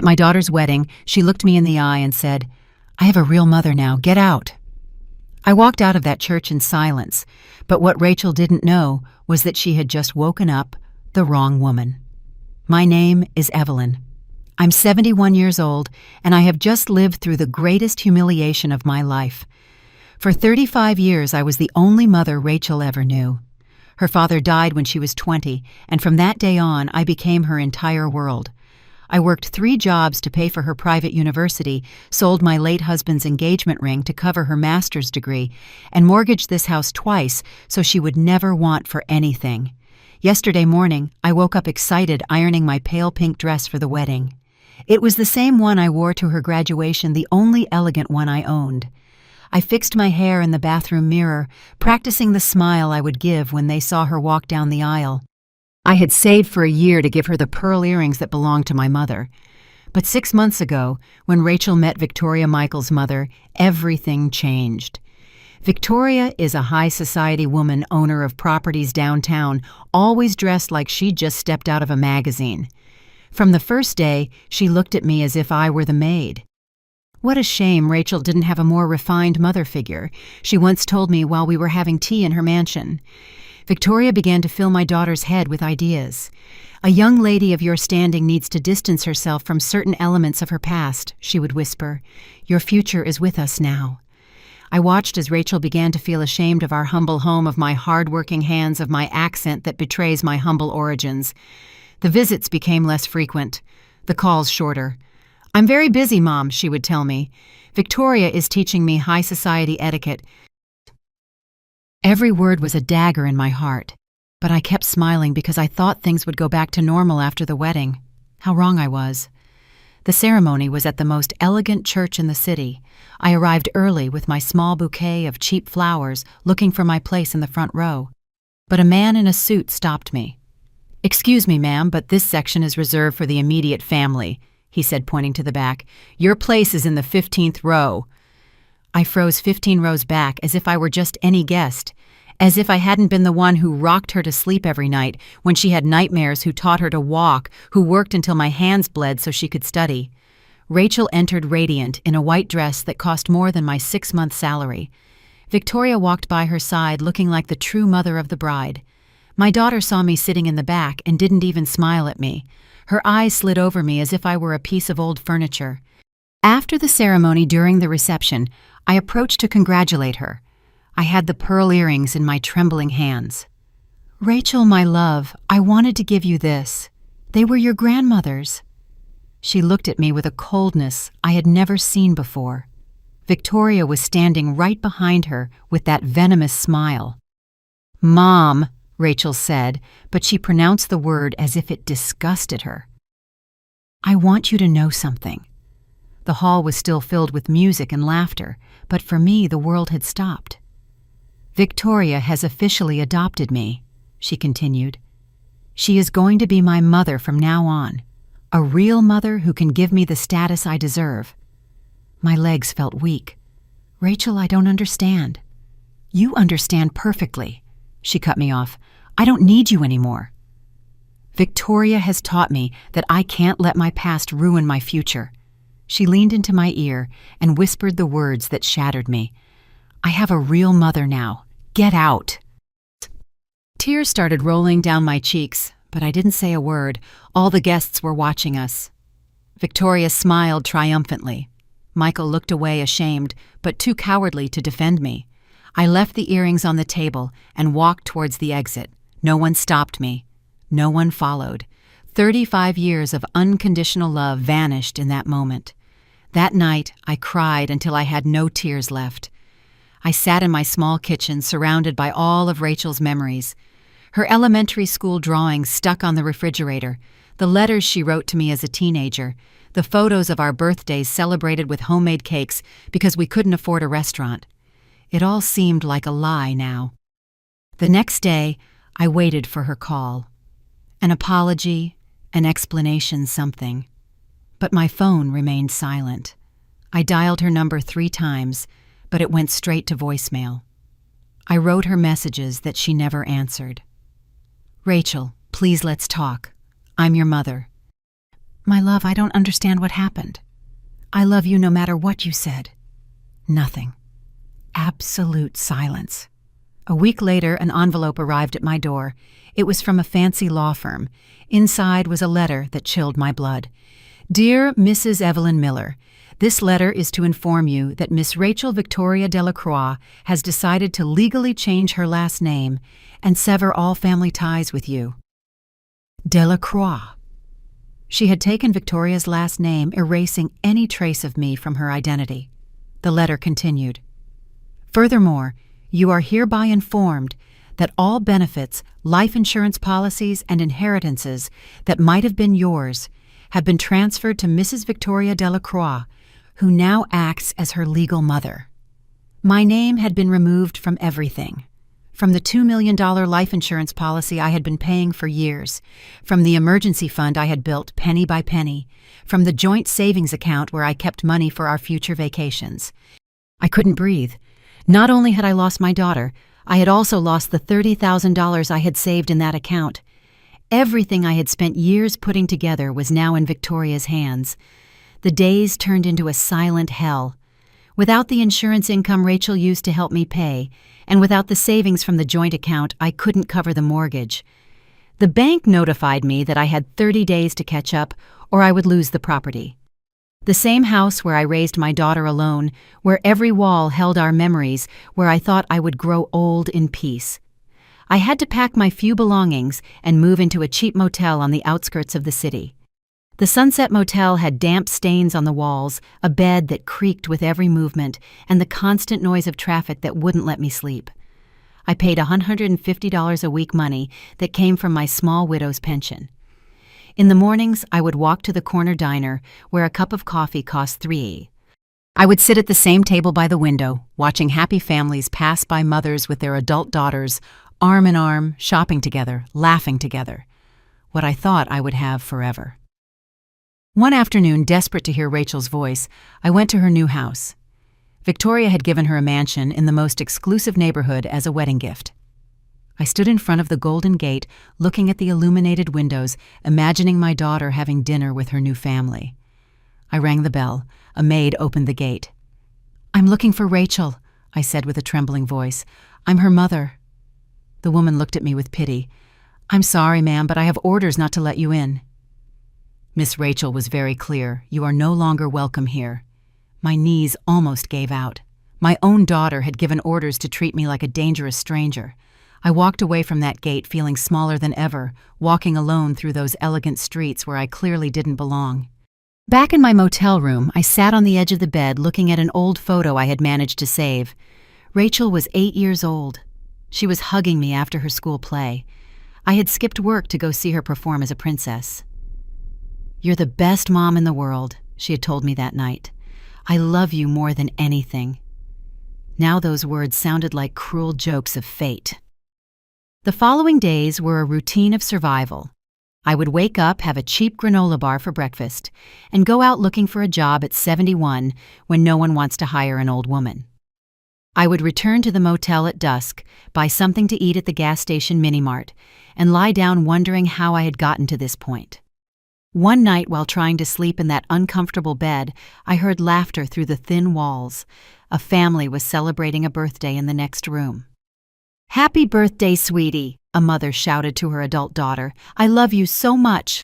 At my daughter's wedding, she looked me in the eye and said, "I have a real mother now, get out." I walked out of that church in silence, but what Rachel didn't know was that she had just woken up the wrong woman. My name is Evelyn. I'm 71 years old, and I have just lived through the greatest humiliation of my life. For 35 years, I was the only mother Rachel ever knew. Her father died when she was 20, and from that day on, I became her entire world. I worked 3 jobs to pay for her private university, sold my late husband's engagement ring to cover her master's degree, and mortgaged this house twice so she would never want for anything. Yesterday morning, I woke up excited ironing my pale pink dress for the wedding. It was the same one I wore to her graduation, the only elegant one I owned. I fixed my hair in the bathroom mirror, practicing the smile I would give when they saw her walk down the aisle. I had saved for a year to give her the pearl earrings that belonged to my mother. But 6 months ago, when Rachel met Victoria Michael's mother, everything changed. Victoria is a high society woman, owner of properties downtown, always dressed like she'd just stepped out of a magazine. From the first day, she looked at me as if I were the maid. What a shame Rachel didn't have a more refined mother figure, she once told me while we were having tea in her mansion. Victoria began to fill my daughter's head with ideas. "A young lady of your standing needs to distance herself from certain elements of her past," she would whisper. "Your future is with us now." I watched as Rachel began to feel ashamed of our humble home, of my hard-working hands, of my accent that betrays my humble origins. The visits became less frequent, the calls shorter. "I'm very busy, Mom," she would tell me. "Victoria is teaching me high society etiquette." Every word was a dagger in my heart, but I kept smiling because I thought things would go back to normal after the wedding. How wrong I was. The ceremony was at the most elegant church in the city. I arrived early with my small bouquet of cheap flowers, looking for my place in the front row. But a man in a suit stopped me. "Excuse me, ma'am, but this section is reserved for the immediate family," he said, pointing to the back. "Your place is in the 15th row." I froze 15 rows back as if I were just any guest, as if I hadn't been the one who rocked her to sleep every night when she had nightmares, who taught her to walk, who worked until my hands bled so she could study. Rachel entered radiant in a white dress that cost more than my 6-month salary. Victoria walked by her side looking like the true mother of the bride. My daughter saw me sitting in the back and didn't even smile at me. Her eyes slid over me as if I were a piece of old furniture. After the ceremony, during the reception, I approached to congratulate her. I had the pearl earrings in my trembling hands. "Rachel, my love, I wanted to give you this. They were your grandmother's." She looked at me with a coldness I had never seen before. Victoria was standing right behind her with that venomous smile. "Mom," Rachel said, but she pronounced the word as if it disgusted her. "I want you to know something." The hall was still filled with music and laughter, but for me the world had stopped. "Victoria has officially adopted me," she continued. "She is going to be my mother from now on, a real mother who can give me the status I deserve." My legs felt weak. "Rachel, I don't understand." "You understand perfectly," she cut me off. "I don't need you anymore." Victoria has taught me that I can't let my past ruin my future. She leaned into my ear and whispered the words that shattered me. "I have a real mother now. Get out." Tears started rolling down my cheeks, but I didn't say a word. All the guests were watching us. Victoria smiled triumphantly. Michael looked away ashamed, but too cowardly to defend me. I left the earrings on the table and walked towards the exit. No one stopped me. No one followed. 35 years of unconditional love vanished in that moment. That night, I cried until I had no tears left. I sat in my small kitchen, surrounded by all of Rachel's memories. Her elementary school drawings stuck on the refrigerator, the letters she wrote to me as a teenager, the photos of our birthdays celebrated with homemade cakes because we couldn't afford a restaurant. It all seemed like a lie now. The next day, I waited for her call. An apology, an explanation, something. But my phone remained silent. I dialed her number 3 times, but it went straight to voicemail. I wrote her messages that she never answered. "Rachel, please let's talk. I'm your mother." "My love, I don't understand what happened. I love you no matter what you said." Nothing. Absolute silence. A week later, an envelope arrived at my door. It was from a fancy law firm. Inside was a letter that chilled my blood. "Dear Mrs. Evelyn Miller, this letter is to inform you that Miss Rachel Victoria Delacroix has decided to legally change her last name and sever all family ties with you." Delacroix. She had taken Victoria's last name, erasing any trace of me from her identity. The letter continued. "Furthermore, you are hereby informed that all benefits, life insurance policies, and inheritances that might have been yours have been transferred to Mrs. Victoria Delacroix, who now acts as her legal mother. My name had been removed from everything. From the $2 million life insurance policy I had been paying for years, from the emergency fund I had built penny by penny, from the joint savings account where I kept money for our future vacations. I couldn't breathe. Not only had I lost my daughter, I had also lost the $30,000 I had saved in that account. Everything I had spent years putting together was now in Victoria's hands. The days turned into a silent hell. Without the insurance income Rachel used to help me pay, and without the savings from the joint account, I couldn't cover the mortgage. The bank notified me that I had 30 days to catch up, or I would lose the property. The same house where I raised my daughter alone, where every wall held our memories, where I thought I would grow old in peace. I had to pack my few belongings and move into a cheap motel on the outskirts of the city. The Sunset Motel had damp stains on the walls, a bed that creaked with every movement, and the constant noise of traffic that wouldn't let me sleep. I paid $150 a week, money that came from my small widow's pension. In the mornings, I would walk to the corner diner, where a cup of coffee cost $3. I would sit at the same table by the window, watching happy families pass by, mothers with their adult daughters, arm in arm, shopping together, laughing together. What I thought I would have forever. One afternoon, desperate to hear Rachel's voice, I went to her new house. Victoria had given her a mansion in the most exclusive neighborhood as a wedding gift. I stood in front of the Golden Gate, looking at the illuminated windows, imagining my daughter having dinner with her new family. I rang the bell. A maid opened the gate. "I'm looking for Rachel," I said with a trembling voice. "I'm her mother." The woman looked at me with pity. "I'm sorry, ma'am, but I have orders not to let you in." Miss Rachel was very clear. "You are no longer welcome here." My knees almost gave out. My own daughter had given orders to treat me like a dangerous stranger. I walked away from that gate feeling smaller than ever, walking alone through those elegant streets where I clearly didn't belong. Back in my motel room, I sat on the edge of the bed looking at an old photo I had managed to save. Rachel was 8 years old. She was hugging me after her school play. I had skipped work to go see her perform as a princess. "You're the best mom in the world," she had told me that night. "I love you more than anything." Now those words sounded like cruel jokes of fate. The following days were a routine of survival. I would wake up, have a cheap granola bar for breakfast, and go out looking for a job at 71 when no one wants to hire an old woman. I would return to the motel at dusk, buy something to eat at the gas station mini-mart, and lie down wondering how I had gotten to this point. One night, while trying to sleep in that uncomfortable bed, I heard laughter through the thin walls. A family was celebrating a birthday in the next room. "Happy birthday, sweetie," a mother shouted to her adult daughter. "I love you so much."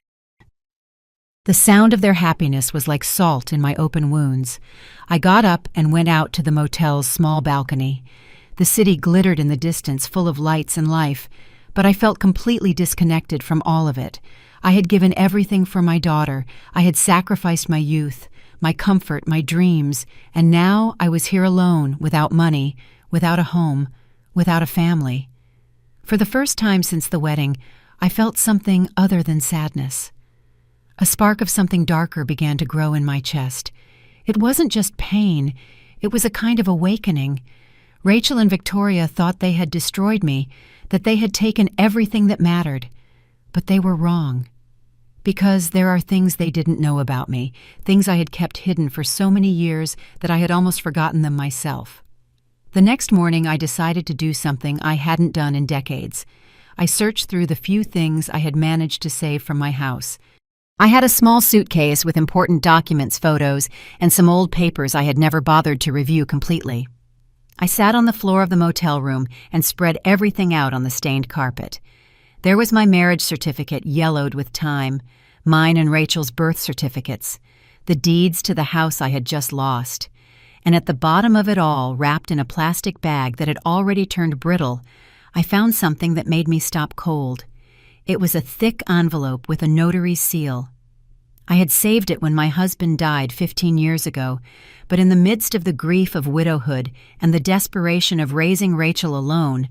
The sound of their happiness was like salt in my open wounds. I got up and went out to the motel's small balcony. The city glittered in the distance, full of lights and life, but I felt completely disconnected from all of it. I had given everything for my daughter. I had sacrificed my youth, my comfort, my dreams, and now I was here alone, without money, without a home, without a family. For the first time since the wedding, I felt something other than sadness. A spark of something darker began to grow in my chest. It wasn't just pain, it was a kind of awakening. Rachel and Victoria thought they had destroyed me, that they had taken everything that mattered. But they were wrong. Because there are things they didn't know about me, things I had kept hidden for so many years that I had almost forgotten them myself. The next morning, I decided to do something I hadn't done in decades. I searched through the few things I had managed to save from my house. I had a small suitcase with important documents, photos, and some old papers I had never bothered to review completely. I sat on the floor of the motel room and spread everything out on the stained carpet. There was my marriage certificate yellowed with time, mine and Rachel's birth certificates, the deeds to the house I had just lost, and at the bottom of it all, wrapped in a plastic bag that had already turned brittle, I found something that made me stop cold. It was a thick envelope with a notary's seal. I had saved it when my husband died 15 years ago, but in the midst of the grief of widowhood and the desperation of raising Rachel alone,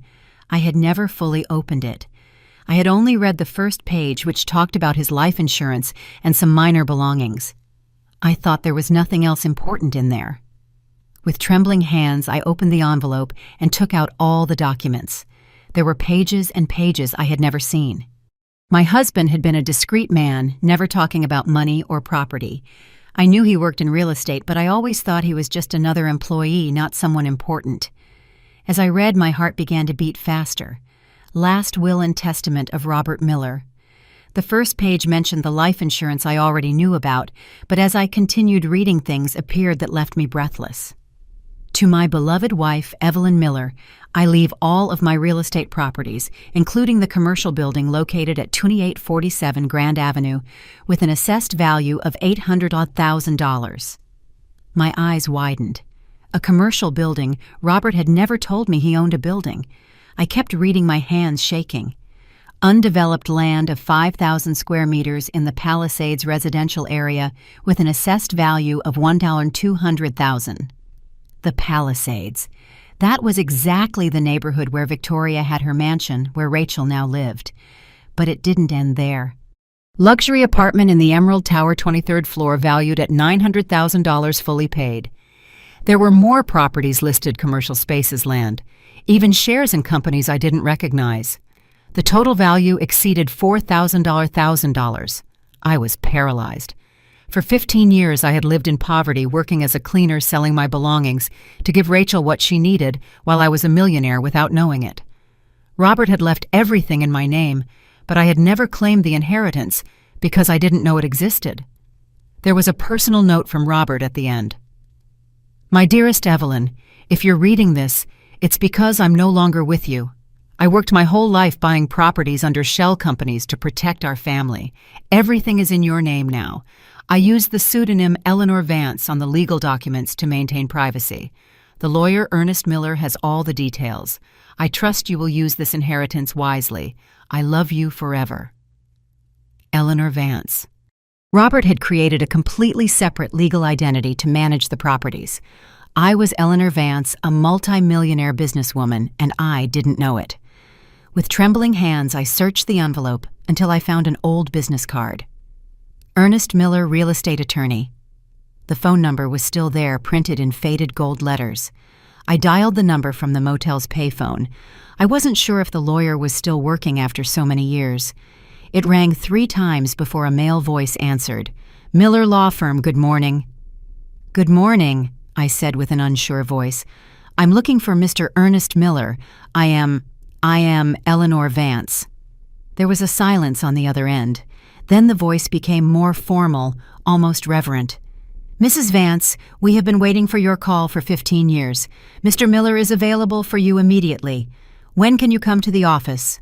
I had never fully opened it. I had only read the first page, which talked about his life insurance and some minor belongings. I thought there was nothing else important in there. With trembling hands, I opened the envelope and took out all the documents. There were pages and pages I had never seen. My husband had been a discreet man, never talking about money or property. I knew he worked in real estate, but I always thought he was just another employee, not someone important. As I read, my heart began to beat faster. Last Will and Testament of Robert Miller. The first page mentioned the life insurance I already knew about, but as I continued reading, things appeared that left me breathless. To my beloved wife, Evelyn Miller, I leave all of my real estate properties, including the commercial building located at 2847 Grand Avenue, with an assessed value of $800,000. My eyes widened. A commercial building. Robert had never told me he owned a building. I kept reading, my hands shaking. Undeveloped land of 5,000 square meters in the Palisades residential area with an assessed value of $1,200,000. The Palisades. That was exactly the neighborhood where Victoria had her mansion, where Rachel now lived. But it didn't end there. Luxury apartment in the Emerald Tower, 23rd floor, valued at $900,000, fully paid. There were more properties listed, commercial spaces, land, even shares in companies I didn't recognize. The total value exceeded $4,000. I was paralyzed. For 15 years I had lived in poverty, working as a cleaner, selling my belongings to give Rachel what she needed while I was a millionaire without knowing it. Robert had left everything in my name, but I had never claimed the inheritance because I didn't know it existed. There was a personal note from Robert at the end. My dearest Evelyn, if you're reading this, it's because I'm no longer with you. I worked my whole life buying properties under shell companies to protect our family. Everything is in your name now. I used the pseudonym Eleanor Vance on the legal documents to maintain privacy. The lawyer Ernest Miller has all the details. I trust you will use this inheritance wisely. I love you forever. Eleanor Vance. Robert had created a completely separate legal identity to manage the properties. I was Eleanor Vance, a multi-millionaire businesswoman, and I didn't know it. With trembling hands, I searched the envelope until I found an old business card. Ernest Miller, real estate attorney. The phone number was still there, printed in faded gold letters. I dialed the number from the motel's payphone. I wasn't sure if the lawyer was still working after so many years. It rang 3 times before a male voice answered. Miller Law Firm, good morning. Good morning, I said with an unsure voice. I'm looking for Mr. Ernest Miller. I am Eleanor Vance. There was a silence on the other end. Then the voice became more formal, almost reverent. Mrs. Vance, we have been waiting for your call for 15 years. Mr. Miller is available for you immediately. When can you come to the office?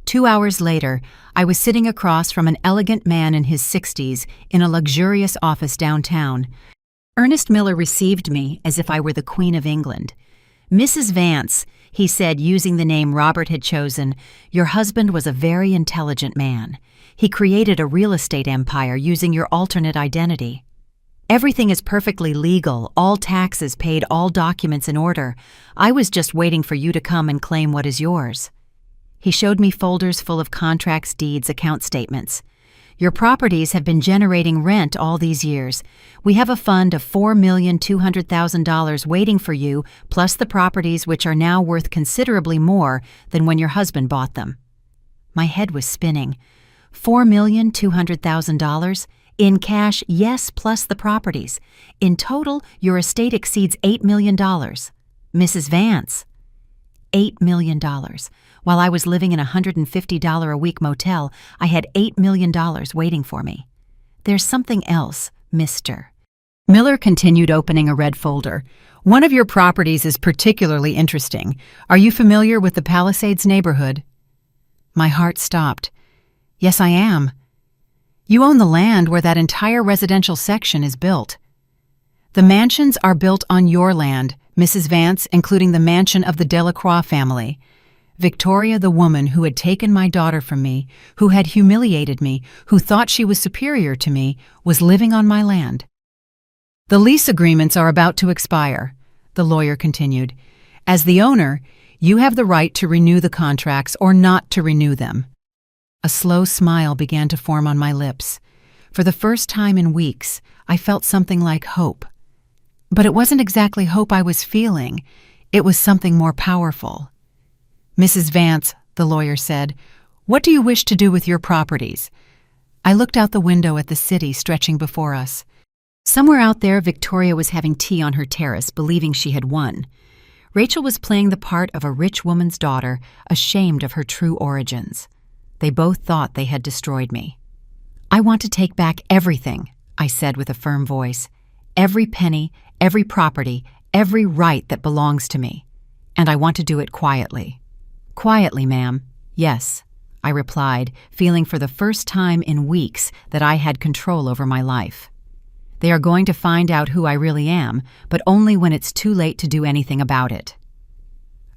2 hours later, I was sitting across from an elegant man in his 60s in a luxurious office downtown. Ernest Miller received me as if I were the Queen of England. Mrs. Vance, he said, using the name Robert had chosen, your husband was a very intelligent man. He created a real estate empire using your alternate identity. Everything is perfectly legal, all taxes paid, all documents in order. I was just waiting for you to come and claim what is yours. He showed me folders full of contracts, deeds, account statements. Your properties have been generating rent all these years. We have a fund of $4,200,000 waiting for you, plus the properties which are now worth considerably more than when your husband bought them. My head was spinning. $4,200,000? In cash, yes, plus the properties. In total, your estate exceeds $8 million. Mrs. Vance. $8 million. While I was living in a $150 a week motel, I had $8 million waiting for me. There's something else, mister. Miller continued opening a red folder. One of your properties is particularly interesting. Are you familiar with the Palisades neighborhood? My heart stopped. Yes, I am. You own the land where that entire residential section is built. The mansions are built on your land, Mrs. Vance, including the mansion of the Delacroix family. Victoria, the woman who had taken my daughter from me, who had humiliated me, who thought she was superior to me, was living on my land. The lease agreements are about to expire, the lawyer continued. As the owner, you have the right to renew the contracts or not to renew them. A slow smile began to form on my lips. For the first time in weeks, I felt something like hope. But it wasn't exactly hope I was feeling. It was something more powerful. Mrs. Vance, the lawyer said, what do you wish to do with your properties? I looked out the window at the city stretching before us. Somewhere out there, Victoria was having tea on her terrace, believing she had won. Rachel was playing the part of a rich woman's daughter, ashamed of her true origins. They both thought they had destroyed me. I want to take back everything, I said with a firm voice. Every penny, every property, every right that belongs to me. And I want to do it quietly. Quietly, ma'am. Yes, I replied, feeling for the first time in weeks that I had control over my life. They are going to find out who I really am, but only when it's too late to do anything about it.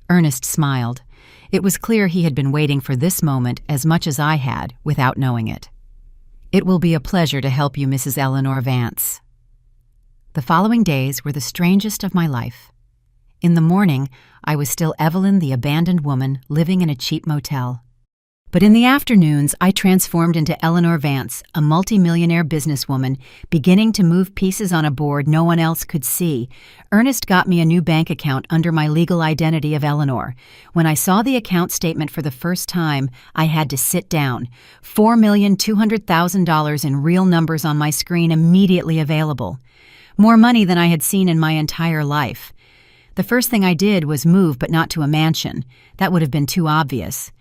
Ernest smiled. It was clear he had been waiting for this moment as much as I had, without knowing it. It will be a pleasure to help you, Mrs. Eleanor Vance. The following days were the strangest of my life. In the morning, I was still Evelyn, the abandoned woman, living in a cheap motel. But in the afternoons, I transformed into Eleanor Vance, a multimillionaire businesswoman, beginning to move pieces on a board no one else could see. Ernest got me a new bank account under my legal identity of Eleanor. When I saw the account statement for the first time, I had to sit down. $4,200,000 in real numbers on my screen immediately available. More money than I had seen in my entire life. The first thing I did was move, but not to a mansion. That would have been too obvious.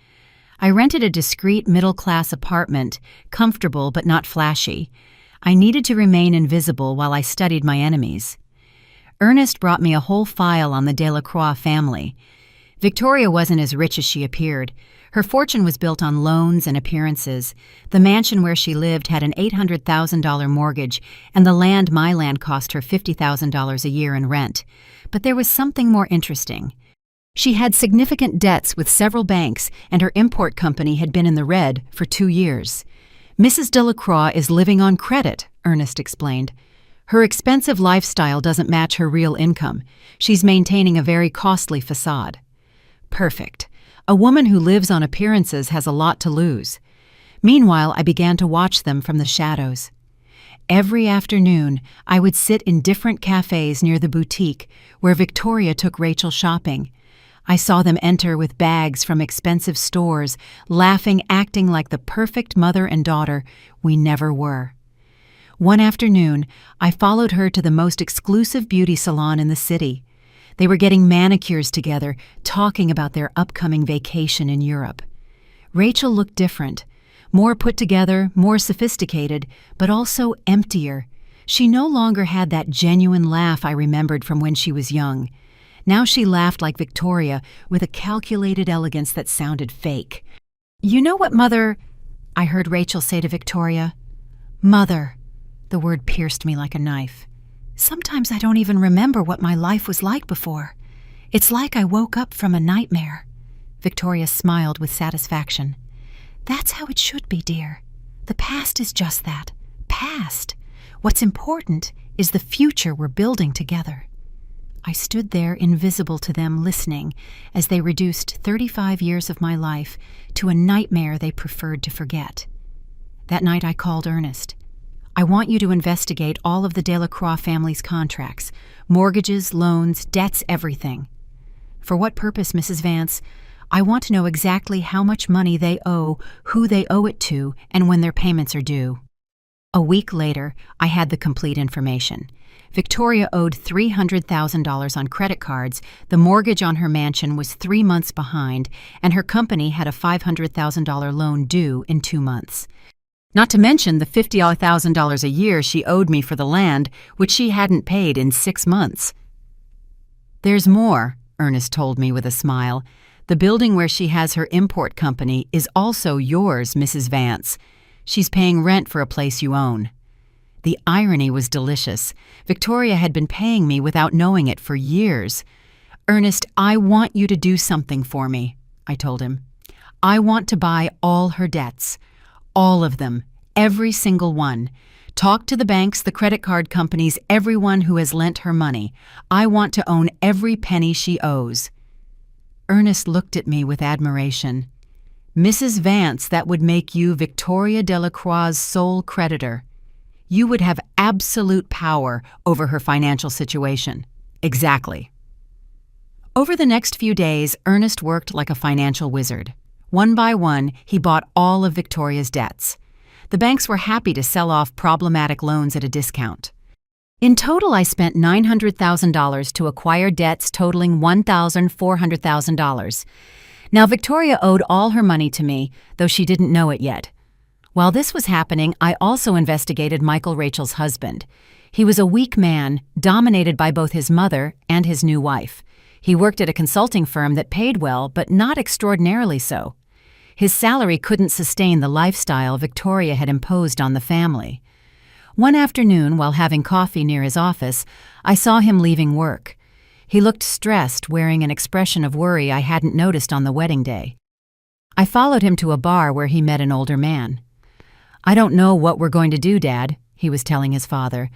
I rented a discreet middle-class apartment, comfortable but not flashy. I needed to remain invisible while I studied my enemies. Ernest brought me a whole file on the Delacroix family. Victoria wasn't as rich as she appeared. Her fortune was built on loans and appearances. The mansion where she lived had an $800,000 mortgage, and the land, my land, cost her $50,000 a year in rent. But there was something more interesting. She had significant debts with several banks, and her import company had been in the red for 2 years. Mrs. Delacroix is living on credit, Ernest explained. Her expensive lifestyle doesn't match her real income. She's maintaining a very costly facade. Perfect. A woman who lives on appearances has a lot to lose. Meanwhile, I began to watch them from the shadows. Every afternoon, I would sit in different cafes near the boutique where Victoria took Rachel shopping. I saw them enter with bags from expensive stores, laughing, acting like the perfect mother and daughter we never were. One afternoon, I followed her to the most exclusive beauty salon in the city. They were getting manicures together, talking about their upcoming vacation in Europe. Rachel looked different, more put together, more sophisticated, but also emptier. She no longer had that genuine laugh I remembered from when she was young. Now she laughed like Victoria, with a calculated elegance that sounded fake. "You know what, Mother," I heard Rachel say to Victoria. "Mother." The word pierced me like a knife. "Sometimes I don't even remember what my life was like before. It's like I woke up from a nightmare." Victoria smiled with satisfaction. "That's how it should be, dear. The past is just that. Past. What's important is the future we're building together." I stood there invisible to them, listening as they reduced 35 years of my life to a nightmare they preferred to forget. That night I called Ernest. "I want you to investigate all of the Delacroix family's contracts, mortgages, loans, debts, everything." "For what purpose, Mrs. Vance?" "I want to know exactly how much money they owe, who they owe it to, and when their payments are due." A week later, I had the complete information. Victoria owed $300,000 on credit cards, the mortgage on her mansion was 3 months behind, and her company had a $500,000 loan due in 2 months. Not to mention the $50,000 a year she owed me for the land, which she hadn't paid in 6 months. "There's more," Ernest told me with a smile. "The building where she has her import company is also yours, Mrs. Vance. She's paying rent for a place you own." The irony was delicious. Victoria had been paying me without knowing it for years. "Ernest, I want you to do something for me," I told him. "I want to buy all her debts. All of them. Every single one. Talk to the banks, the credit card companies, everyone who has lent her money. I want to own every penny she owes." Ernest looked at me with admiration. "Mrs. Vance, that would make you Victoria Delacroix's sole creditor. You would have absolute power over her financial situation." "Exactly." Over the next few days, Ernest worked like a financial wizard. One by one, he bought all of Victoria's debts. The banks were happy to sell off problematic loans at a discount. In total, I spent $900,000 to acquire debts totaling $1,400,000. Now, Victoria owed all her money to me, though she didn't know it yet. While this was happening, I also investigated Michael Rachel's husband. He was a weak man, dominated by both his mother and his new wife. He worked at a consulting firm that paid well, but not extraordinarily so. His salary couldn't sustain the lifestyle Victoria had imposed on the family. One afternoon, while having coffee near his office, I saw him leaving work. He looked stressed, wearing an expression of worry I hadn't noticed on the wedding day. I followed him to a bar where he met an older man. "I don't know what we're going to do, Dad," he was telling his father.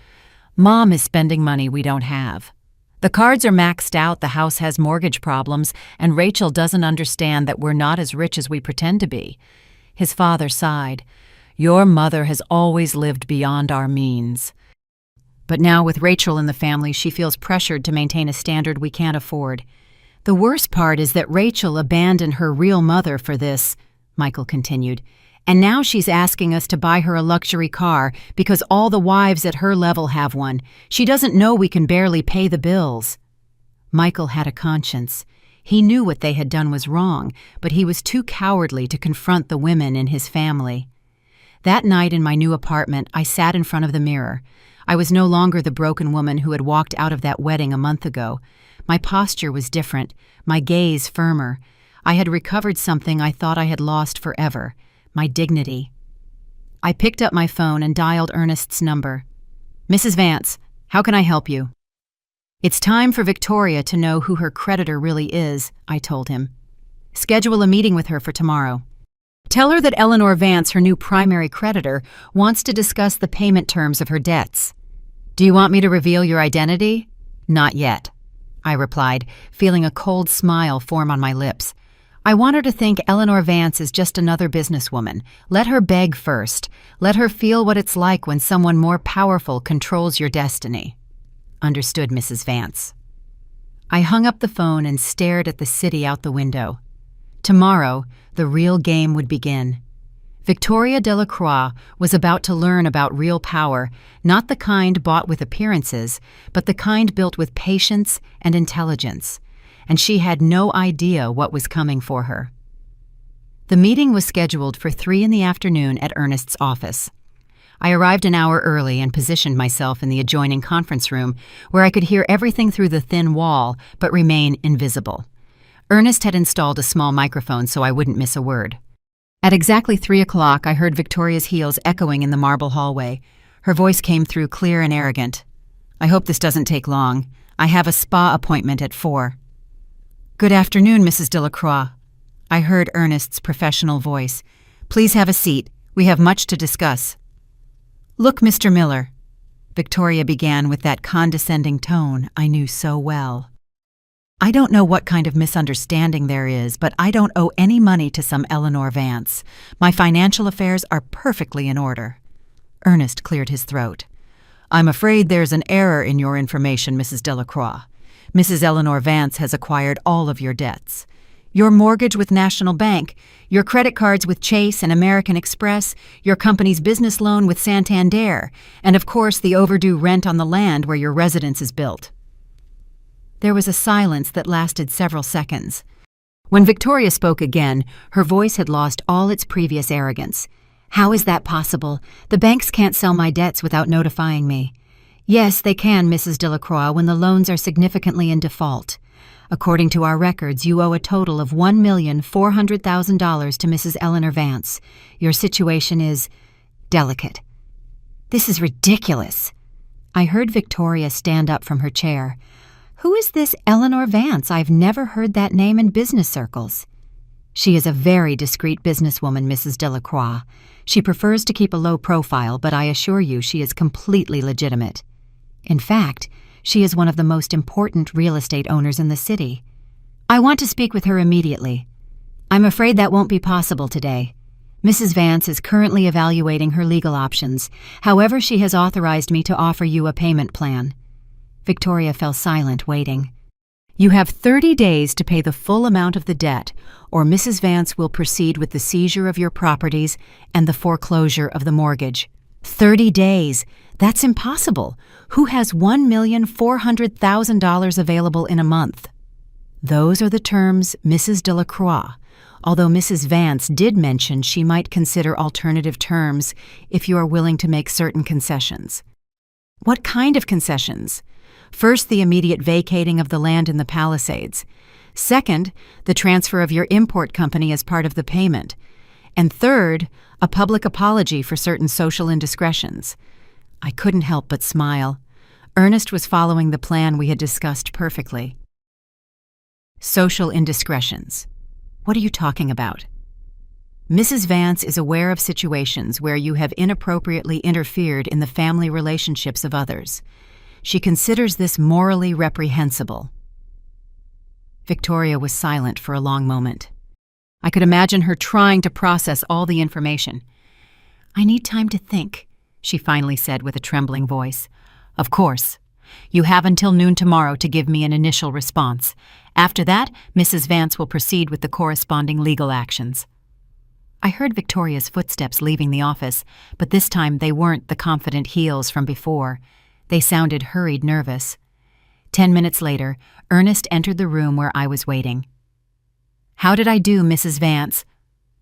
"Mom is spending money we don't have. The cards are maxed out, the house has mortgage problems, and Rachel doesn't understand that we're not as rich as we pretend to be." His father sighed. "Your mother has always lived beyond our means. But now with Rachel in the family, she feels pressured to maintain a standard we can't afford. The worst part is that Rachel abandoned her real mother for this," Michael continued. "And now she's asking us to buy her a luxury car because all the wives at her level have one. She doesn't know we can barely pay the bills." Michael had a conscience. He knew what they had done was wrong, but he was too cowardly to confront the women in his family. That night in my new apartment, I sat in front of the mirror. I was no longer the broken woman who had walked out of that wedding a month ago. My posture was different, my gaze firmer. I had recovered something I thought I had lost forever. My dignity. I picked up my phone and dialed Ernest's number. "Mrs. Vance, how can I help you?" "It's time for Victoria to know who her creditor really is," I told him. "Schedule a meeting with her for tomorrow. Tell her that Eleanor Vance, her new primary creditor, wants to discuss the payment terms of her debts." "Do you want me to reveal your identity?" "Not yet," I replied, feeling a cold smile form on my lips. "I want her to think Eleanor Vance is just another businesswoman. Let her beg first. Let her feel what it's like when someone more powerful controls your destiny." "Understood, Mrs. Vance." I hung up the phone and stared at the city out the window. Tomorrow, the real game would begin. Victoria Delacroix was about to learn about real power, not the kind bought with appearances, but the kind built with patience and intelligence. And she had no idea what was coming for her. The meeting was scheduled for 3 p.m. at Ernest's office. I arrived an hour early and positioned myself in the adjoining conference room, where I could hear everything through the thin wall but remain invisible. Ernest had installed a small microphone so I wouldn't miss a word. At exactly 3 o'clock, I heard Victoria's heels echoing in the marble hallway. Her voice came through clear and arrogant. "I hope this doesn't take long. I have a spa appointment at 4. "Good afternoon, Mrs. Delacroix," I heard Ernest's professional voice. "Please have a seat. We have much to discuss." "Look, Mr. Miller," Victoria began with that condescending tone I knew so well. "I don't know what kind of misunderstanding there is, but I don't owe any money to some Eleanor Vance. My financial affairs are perfectly in order." Ernest cleared his throat. "I'm afraid there's an error in your information, Mrs. Delacroix. Mrs. Eleanor Vance has acquired all of your debts. Your mortgage with National Bank, your credit cards with Chase and American Express, your company's business loan with Santander, and of course the overdue rent on the land where your residence is built." There was a silence that lasted several seconds. When Victoria spoke again, her voice had lost all its previous arrogance. "How is that possible? The banks can't sell my debts without notifying me." "Yes, they can, Mrs. Delacroix, when the loans are significantly in default. According to our records, you owe a total of $1,400,000 to Mrs. Eleanor Vance. Your situation is delicate." "This is ridiculous." I heard Victoria stand up from her chair. "Who is this Eleanor Vance? I've never heard that name in business circles." "She is a very discreet businesswoman, Mrs. Delacroix. She prefers to keep a low profile, but I assure you she is completely legitimate. In fact, she is one of the most important real estate owners in the city. I want to speak with her immediately. I'm afraid that won't be possible today. Mrs. Vance is currently evaluating her legal options. However, she has authorized me to offer you a payment plan." Victoria fell silent, waiting. "You have 30 days to pay the full amount of the debt, or Mrs. Vance will proceed with the seizure of your properties and the foreclosure of the mortgage." 30 days? That's impossible. Who has $1,400,000 available in a month? Those are the terms Mrs. Delacroix, although Mrs. Vance did mention she might consider alternative terms if you are willing to make certain concessions. "What kind of concessions?" "First, the immediate vacating of the land in the Palisades. Second, the transfer of your import company as part of the payment. And third, a public apology for certain social indiscretions." I couldn't help but smile. Ernest was following the plan we had discussed perfectly. "Social indiscretions? What are you talking about?" "Mrs. Vance is aware of situations where you have inappropriately interfered in the family relationships of others. She considers this morally reprehensible." Victoria was silent for a long moment. I could imagine her trying to process all the information. "I need time to think," she finally said with a trembling voice. "Of course. You have until noon tomorrow to give me an initial response. After that, Mrs. Vance will proceed with the corresponding legal actions." I heard Victoria's footsteps leaving the office, but this time they weren't the confident heels from before. They sounded hurried, nervous. 10 minutes later, Ernest entered the room where I was waiting. "How did I do, Mrs. Vance?"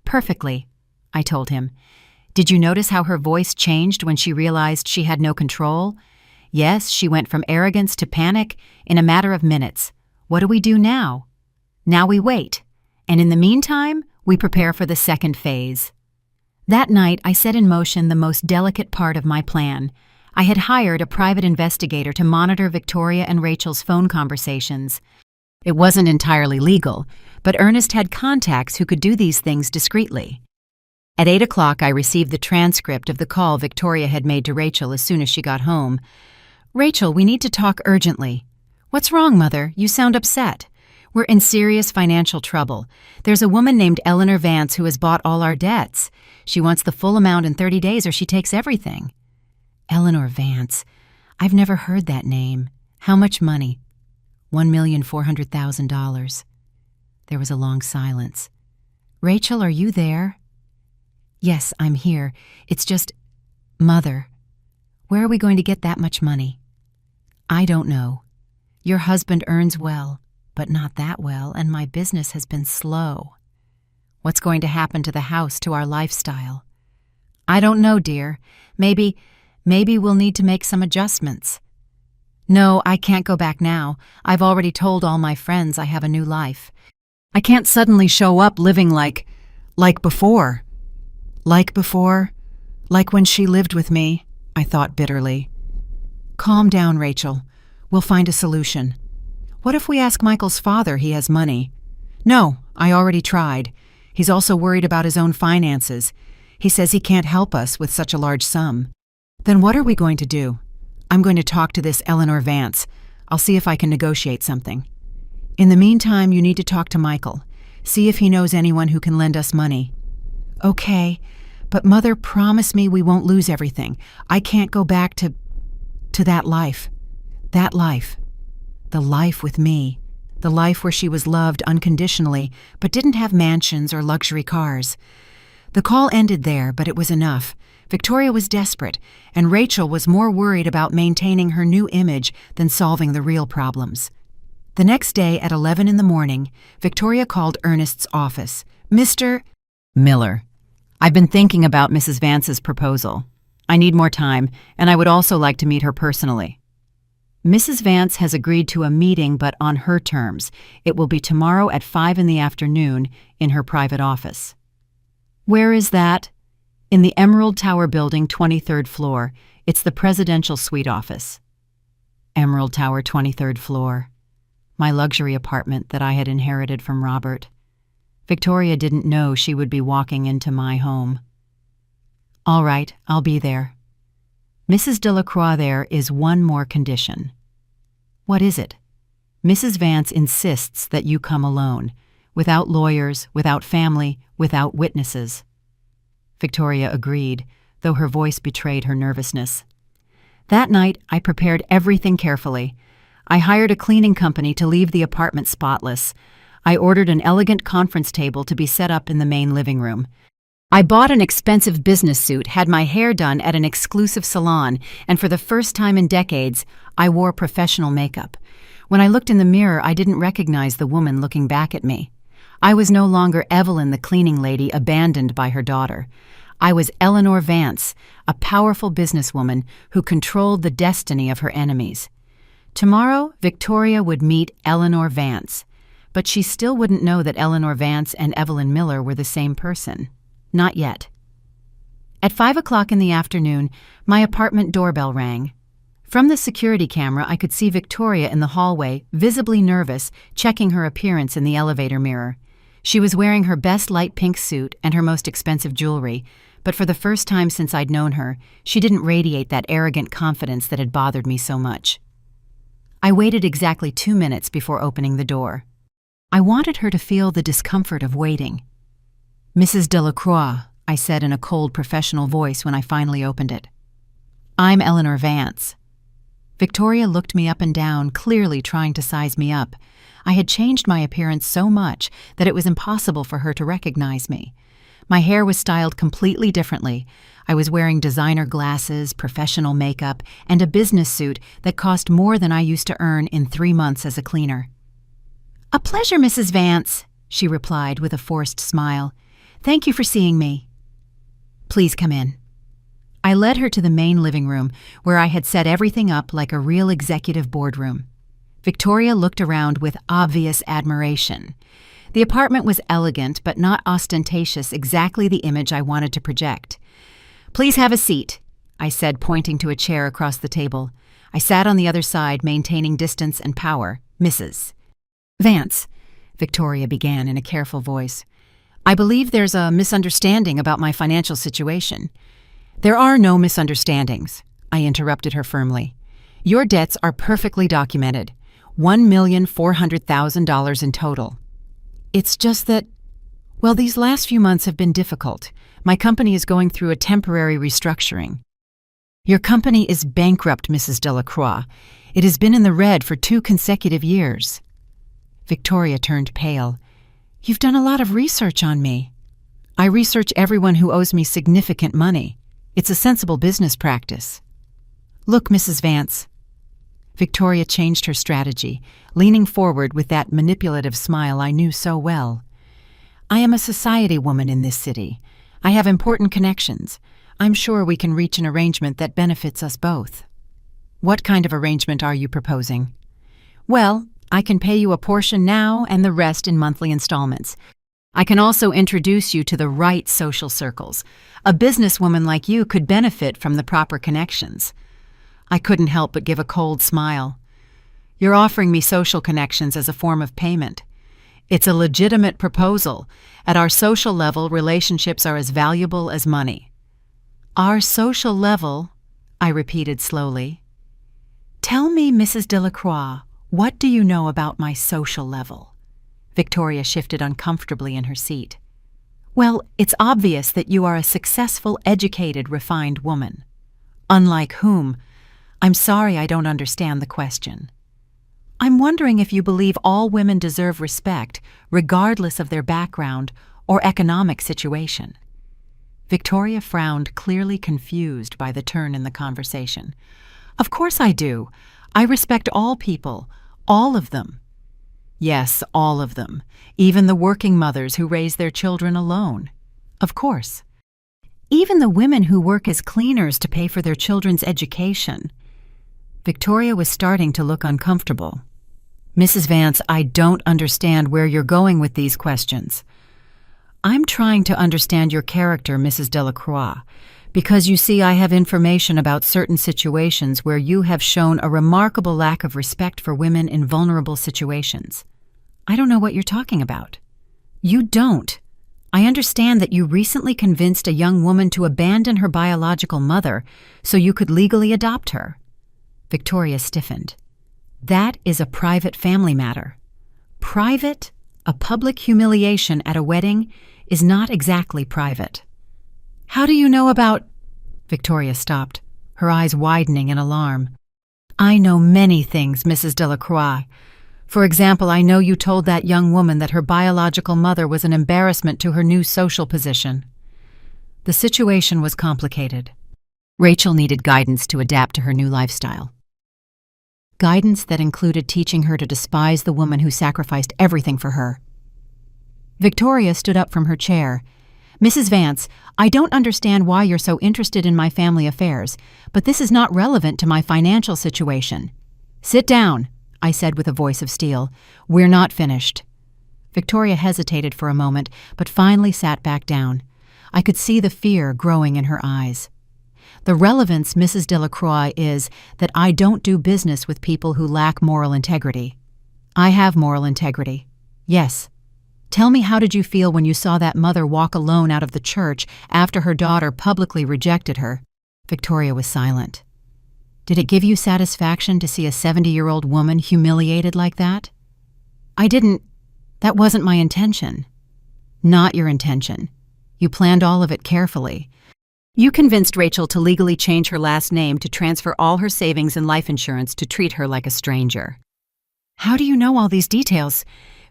"Perfectly," I told him. "Did you notice how her voice changed when she realized she had no control? Yes, she went from arrogance to panic in a matter of minutes. What do we do now? Now we wait. And in the meantime, we prepare for the second phase." That night, I set in motion the most delicate part of my plan. I had hired a private investigator to monitor Victoria and Rachel's phone conversations. It wasn't entirely legal, but Ernest had contacts who could do these things discreetly. At 8 o'clock, I received the transcript of the call Victoria had made to Rachel as soon as she got home. "Rachel, we need to talk urgently." "What's wrong, Mother? You sound upset." "We're in serious financial trouble. There's a woman named Eleanor Vance who has bought all our debts. She wants the full amount in 30 days or she takes everything." Eleanor Vance. I've never heard that name. How much money? $1,400,000. There was a long silence. "Rachel, are you there?" "Yes, I'm here. It's just, Mother, where are we going to get that much money?" "I don't know. Your husband earns well, but not that well, and my business has been slow." "What's going to happen to the house, to our lifestyle?" "I don't know, dear. Maybe we'll need to make some adjustments." "No, I can't go back now. I've already told all my friends I have a new life. I can't suddenly show up living like before." "Like before? Like when she lived with me," I thought bitterly. "Calm down, Rachel. We'll find a solution. What if we ask Michael's father he has money?" "No, I already tried. He's also worried about his own finances. He says he can't help us with such a large sum." "Then what are we going to do?" "I'm going to talk to this Eleanor Vance. I'll see if I can negotiate something. In the meantime, you need to talk to Michael. See if he knows anyone who can lend us money." "Okay, but Mother, promise me we won't lose everything. I can't go back to that life. That life. The life with me. the life where she was loved unconditionally but didn't have mansions or luxury cars. The call ended there, but it was enough. Victoria was desperate, and Rachel was more worried about maintaining her new image than solving the real problems. The next day at 11 in the morning, Victoria called Ernest's office. "Mr. Miller, I've been thinking about Mrs. Vance's proposal. I need more time, and I would also like to meet her personally." "Mrs. Vance has agreed to a meeting, but on her terms. It will be tomorrow at 5 in the afternoon in her private office." "Where is that?" "In the Emerald Tower building, 23rd floor. It's the presidential suite office." Emerald Tower, 23rd floor. My luxury apartment that I had inherited from Robert. Victoria didn't know she would be walking into my home. "All right, I'll be there. Mrs. Delacroix, there is one more condition." "What is it?" "Mrs. Vance insists that you come alone, without lawyers, without family, without witnesses." Victoria agreed, though her voice betrayed her nervousness. That night, I prepared everything carefully. I hired a cleaning company to leave the apartment spotless. I ordered an elegant conference table to be set up in the main living room. I bought an expensive business suit, had my hair done at an exclusive salon, and for the first time in decades, I wore professional makeup. When I looked in the mirror, I didn't recognize the woman looking back at me. I was no longer Evelyn, the cleaning lady abandoned by her daughter. I was Eleanor Vance, a powerful businesswoman who controlled the destiny of her enemies. Tomorrow, Victoria would meet Eleanor Vance, but she still wouldn't know that Eleanor Vance and Evelyn Miller were the same person. Not yet. At 5 o'clock in the afternoon, my apartment doorbell rang. From the security camera, I could see Victoria in the hallway, visibly nervous, checking her appearance in the elevator mirror. She was wearing her best light pink suit and her most expensive jewelry, but for the first time since I'd known her, she didn't radiate that arrogant confidence that had bothered me so much. I waited exactly 2 minutes before opening the door. I wanted her to feel the discomfort of waiting. "Mrs. Delacroix," I said in a cold, professional voice when I finally opened it. "I'm Eleanor Vance." Victoria looked me up and down, clearly trying to size me up. I had changed my appearance so much that it was impossible for her to recognize me. My hair was styled completely differently. I was wearing designer glasses, professional makeup, and a business suit that cost more than I used to earn in 3 months as a cleaner. "A pleasure, Mrs. Vance," she replied with a forced smile. "Thank you for seeing me." "Please come in." I led her to the main living room, where I had set everything up like a real executive boardroom. Victoria looked around with obvious admiration. The apartment was elegant but not ostentatious, exactly the image I wanted to project. "Please have a seat," I said, pointing to a chair across the table. I sat on the other side, maintaining distance and power. "Mrs. Vance," Victoria began in a careful voice, "I believe there's a misunderstanding about my financial situation." "There are no misunderstandings," I interrupted her firmly. "Your debts are perfectly documented. $1,400,000 in total. It's just that, well, these last few months have been difficult. My company is going through a temporary restructuring." "Your company is bankrupt, Mrs. Delacroix. It has been in the red for 2 consecutive years." Victoria turned pale. "You've done a lot of research on me." "I research everyone who owes me significant money. It's a sensible business practice." "Look, Mrs. Vance." Victoria changed her strategy, leaning forward with that manipulative smile I knew so well. "I am a society woman in this city. I have important connections. I'm sure we can reach an arrangement that benefits us both." "What kind of arrangement are you proposing?" "Well, I can pay you a portion now and the rest in monthly installments. I can also introduce you to the right social circles. A businesswoman like you could benefit from the proper connections." I couldn't help but give a cold smile. "You're offering me social connections as a form of payment. It's a legitimate proposal. At our social level, relationships are as valuable as money." "Our social level," I repeated slowly. "Tell me, Mrs. Delacroix, what do you know about my social level?" Victoria shifted uncomfortably in her seat. "Well, it's obvious that you are a successful, educated, refined woman." "Unlike whom? I'm sorry I don't understand the question." "I'm wondering if you believe all women deserve respect, regardless of their background or economic situation." Victoria frowned, clearly confused by the turn in the conversation. "Of course I do. I respect all people, all of them." "Yes, all of them, even the working mothers who raise their children alone. Of course. Even the women who work as cleaners to pay for their children's education." Victoria was starting to look uncomfortable. "Mrs. Vance, I don't understand where you're going with these questions." "I'm trying to understand your character, Mrs. Delacroix, because you see I have information about certain situations where you have shown a remarkable lack of respect for women in vulnerable situations." "I don't know what you're talking about." "You don't. I understand that you recently convinced a young woman to abandon her biological mother so you could legally adopt her." Victoria stiffened. "That is a private family matter." "Private? A public humiliation at a wedding is not exactly private." "How do you know about—" Victoria stopped, her eyes widening in alarm. "I know many things, Mrs. Delacroix. For example, I know you told that young woman that her biological mother was an embarrassment to her new social position." The situation was complicated. Rachel needed guidance to adapt to her new lifestyle. Guidance that included teaching her to despise the woman who sacrificed everything for her. Victoria stood up from her chair. "Mrs. Vance, I don't understand why you're so interested in my family affairs, but this is not relevant to my financial situation." "Sit down," I said with a voice of steel. "We're not finished." Victoria hesitated for a moment, but finally sat back down. I could see the fear growing in her eyes. "The relevance, Mrs. Delacroix, is that I don't do business with people who lack moral integrity." "I have moral integrity." "Yes." "Tell me, how did you feel when you saw that mother walk alone out of the church after her daughter publicly rejected her?" Victoria was silent. "Did it give you satisfaction to see a 70-year-old woman humiliated like that?" "I didn't. That wasn't my intention." "Not your intention. You planned all of it carefully. You convinced Rachel to legally change her last name to transfer all her savings and life insurance to treat her like a stranger." "How do you know all these details?"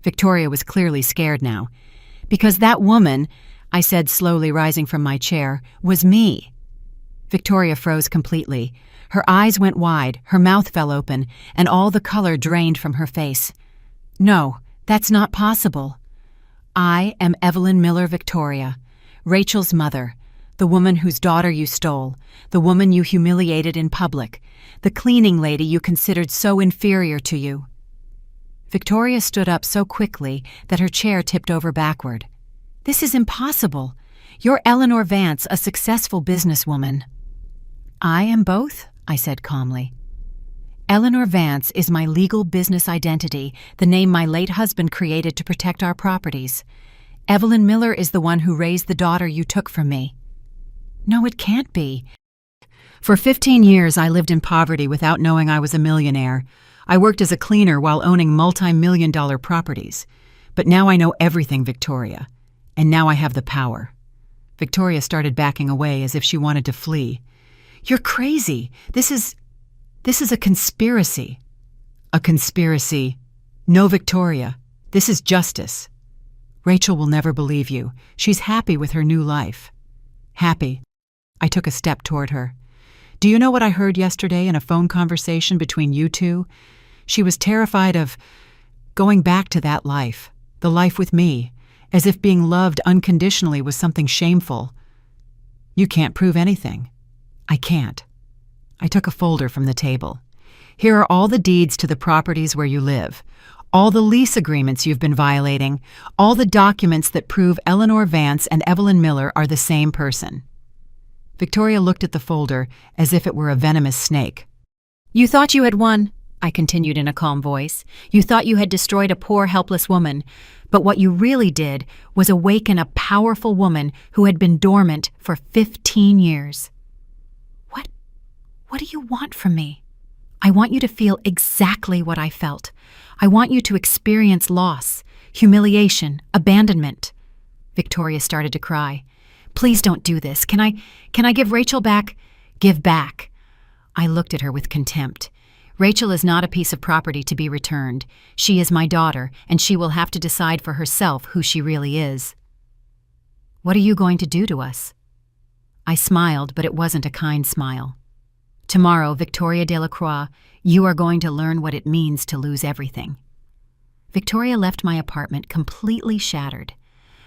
Victoria was clearly scared now. "Because that woman," I said slowly, rising from my chair, "was me." Victoria froze completely. Her eyes went wide, her mouth fell open, and all the color drained from her face. "No, that's not possible. I am Evelyn Miller Victoria, Rachel's mother, the woman whose daughter you stole, the woman you humiliated in public, the cleaning lady you considered so inferior to you." Victoria stood up so quickly that her chair tipped over backward. "This is impossible. You're Eleanor Vance, a successful businesswoman." "I am both," I said calmly. "Eleanor Vance is my legal business identity, the name my late husband created to protect our properties. Evelyn Miller is the one who raised the daughter you took from me." "No, it can't be. For 15 years I lived in poverty without knowing I was a millionaire. I worked as a cleaner while owning multi-million-dollar properties. But now I know everything, Victoria. And now I have the power." Victoria started backing away as if she wanted to flee. "You're crazy. This is a conspiracy." "A conspiracy? No, Victoria. This is justice. Rachel will never believe you. She's happy with her new life." "Happy?" I took a step toward her. "Do you know what I heard yesterday in a phone conversation between you two? She was terrified of going back to that life, the life with me, as if being loved unconditionally was something shameful." "You can't prove anything." "I can't." I took a folder from the table. "Here are all the deeds to the properties where you live, all the lease agreements you've been violating, all the documents that prove Eleanor Vance and Evelyn Miller are the same person." Victoria looked at the folder as if it were a venomous snake. "You thought you had won," I continued in a calm voice. "You thought you had destroyed a poor, helpless woman. But what you really did was awaken a powerful woman who had been dormant for 15 years. What do you want from me?" "I want you to feel exactly what I felt. I want you to experience loss, humiliation, abandonment." Victoria started to cry. "Please don't do this. Can I give Rachel back?" "Give back." I looked at her with contempt. Rachel is not a piece of property to be returned. She is my daughter, and she will have to decide for herself who she really is. What are you going to do to us? I smiled, but it wasn't a kind smile. Tomorrow, Victoria Delacroix, you are going to learn what it means to lose everything. Victoria left my apartment completely shattered.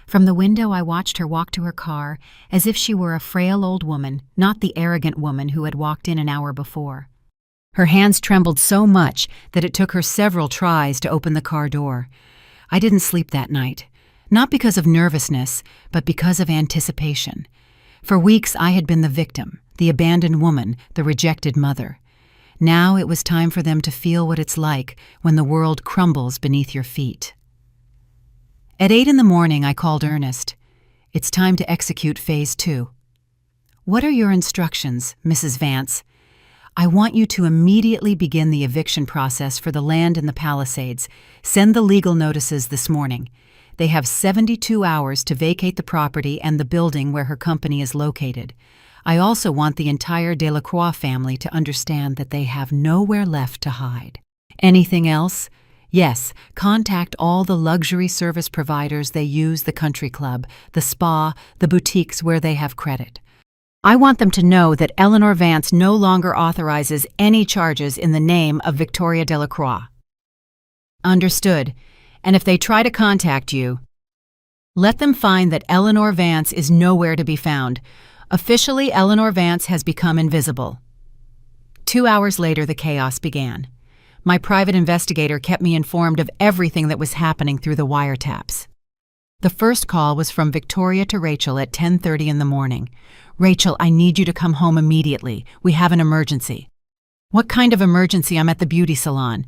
From the window, I watched her walk to her car as if she were a frail old woman, not the arrogant woman who had walked in an hour before. Her hands trembled so much that it took her several tries to open the car door. I didn't sleep that night, not because of nervousness, but because of anticipation. For weeks I had been the victim, the abandoned woman, the rejected mother. Now it was time for them to feel what it's like when the world crumbles beneath your feet. At 8 in the morning, I called Ernest. It's time to execute Phase 2. What are your instructions, Mrs. Vance? I want you to immediately begin the eviction process for the land in the Palisades. Send the legal notices this morning. They have 72 hours to vacate the property and the building where her company is located. I also want the entire Delacroix family to understand that they have nowhere left to hide. Anything else? Yes, contact all the luxury service providers they use, the country club, the spa, the boutiques where they have credit. I want them to know that Eleanor Vance no longer authorizes any charges in the name of Victoria Delacroix. Understood. And if they try to contact you, let them find that Eleanor Vance is nowhere to be found. Officially, Eleanor Vance has become invisible. 2 hours later, the chaos began. My private investigator kept me informed of everything that was happening through the wiretaps. The first call was from Victoria to Rachel at 10:30 in the morning. Rachel, I need you to come home immediately. We have an emergency. What kind of emergency? I'm at the beauty salon.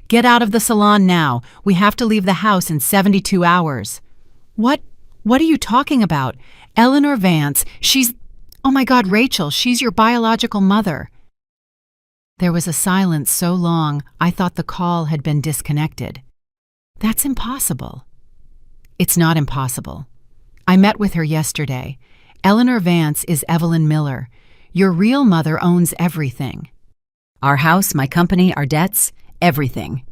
Get out of the salon now. We have to leave the house in 72 hours. What are you talking about? Eleanor Vance, oh my God, Rachel, she's your biological mother. There was a silence so long, I thought the call had been disconnected. That's impossible. It's not impossible. I met with her yesterday. Eleanor Vance is Evelyn Miller. Your real mother owns everything. Our house, my company, our debts, everything.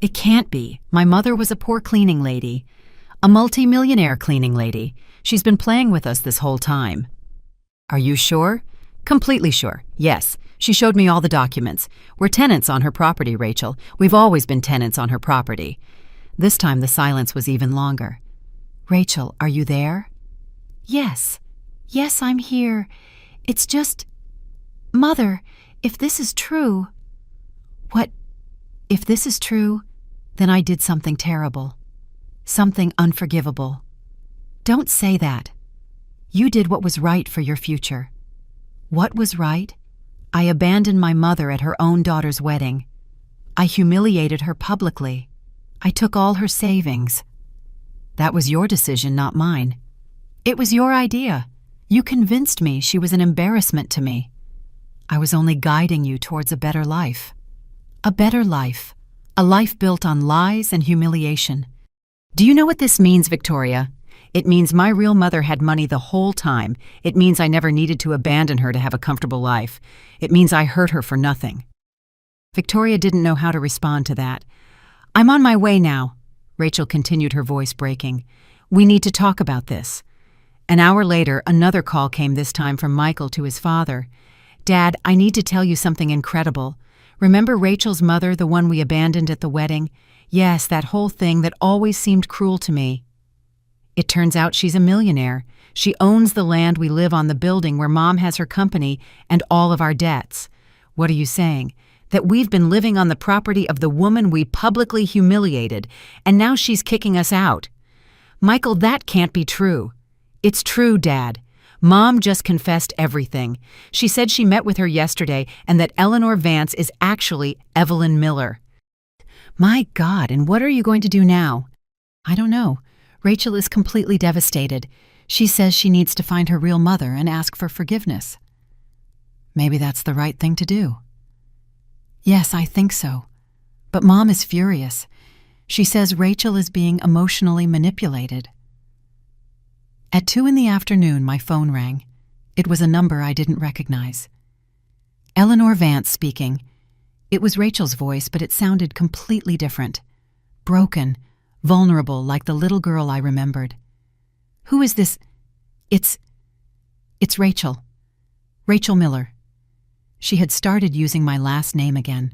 It can't be. My mother was a poor cleaning lady. A multi-millionaire cleaning lady. She's been playing with us this whole time. Are you sure? Completely sure, yes. She showed me all the documents. We're tenants on her property, Rachel. We've always been tenants on her property. This time the silence was even longer. Rachel, are you there? Yes. Yes, I'm here. It's just... Mother, if this is true... What? If this is true, then I did something terrible. Something unforgivable. Don't say that. You did what was right for your future. What was right? I abandoned my mother at her own daughter's wedding. I humiliated her publicly. I took all her savings. That was your decision, not mine. It was your idea. You convinced me she was an embarrassment to me. I was only guiding you towards a better life. A better life. A life built on lies and humiliation. Do you know what this means, Victoria? It means my real mother had money the whole time. It means I never needed to abandon her to have a comfortable life. It means I hurt her for nothing. Victoria didn't know how to respond to that. I'm on my way now, Rachel continued, her voice breaking. We need to talk about this. An hour later, another call came, this time from Michael to his father. Dad, I need to tell you something incredible. Remember Rachel's mother, the one we abandoned at the wedding? Yes, that whole thing that always seemed cruel to me. It turns out she's a millionaire. She owns the land we live on, the building where Mom has her company, and all of our debts. What are you saying? That we've been living on the property of the woman we publicly humiliated, and now she's kicking us out? Michael, that can't be true. It's true, Dad. Mom just confessed everything. She said she met with her yesterday and that Eleanor Vance is actually Evelyn Miller. My God, and what are you going to do now? I don't know. Rachel is completely devastated. She says she needs to find her real mother and ask for forgiveness. Maybe that's the right thing to do. Yes, I think so. But Mom is furious. She says Rachel is being emotionally manipulated. At 2 p.m, my phone rang. It was a number I didn't recognize. Eleanor Vance speaking. It was Rachel's voice, but it sounded completely different. Broken, vulnerable, like the little girl I remembered. "Who is this?" It's Rachel. Rachel Miller." She had started using my last name again.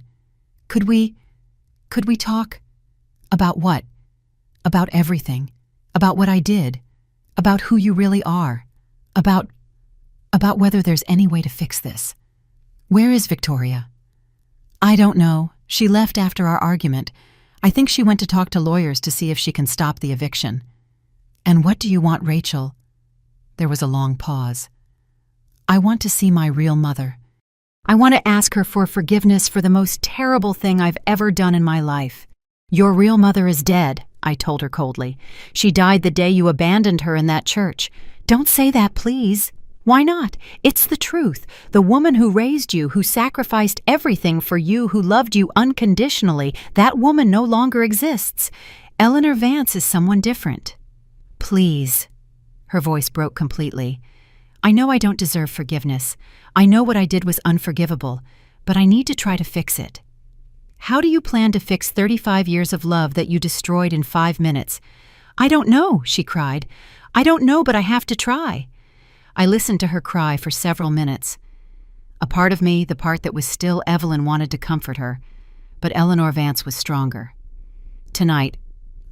Could we talk?" "About what?" "About everything. About what I did. About who you really are. About whether there's any way to fix this." "Where is Victoria?" "I don't know. She left after our argument. I think she went to talk to lawyers to see if she can stop the eviction." "And what do you want Rachel?" There was a long pause. "I want to see my real mother. I want to ask her for forgiveness for the most terrible thing I've ever done in my life." "Your real mother is dead," I told her coldly. "She died the day you abandoned her in that church." "Don't say that, please." "Why not? It's the truth. The woman who raised you, who sacrificed everything for you, who loved you unconditionally, that woman no longer exists. Eleanor Vance is someone different." "Please." Her voice broke completely. "I know I don't deserve forgiveness. I know what I did was unforgivable, but I need to try to fix it." "How do you plan to fix 35 years of love that you destroyed in 5 minutes?" "I don't know," she cried. "I don't know, but I have to try." I listened to her cry for several minutes. A part of me, the part that was still Evelyn, wanted to comfort her, but Eleanor Vance was stronger. "Tonight,"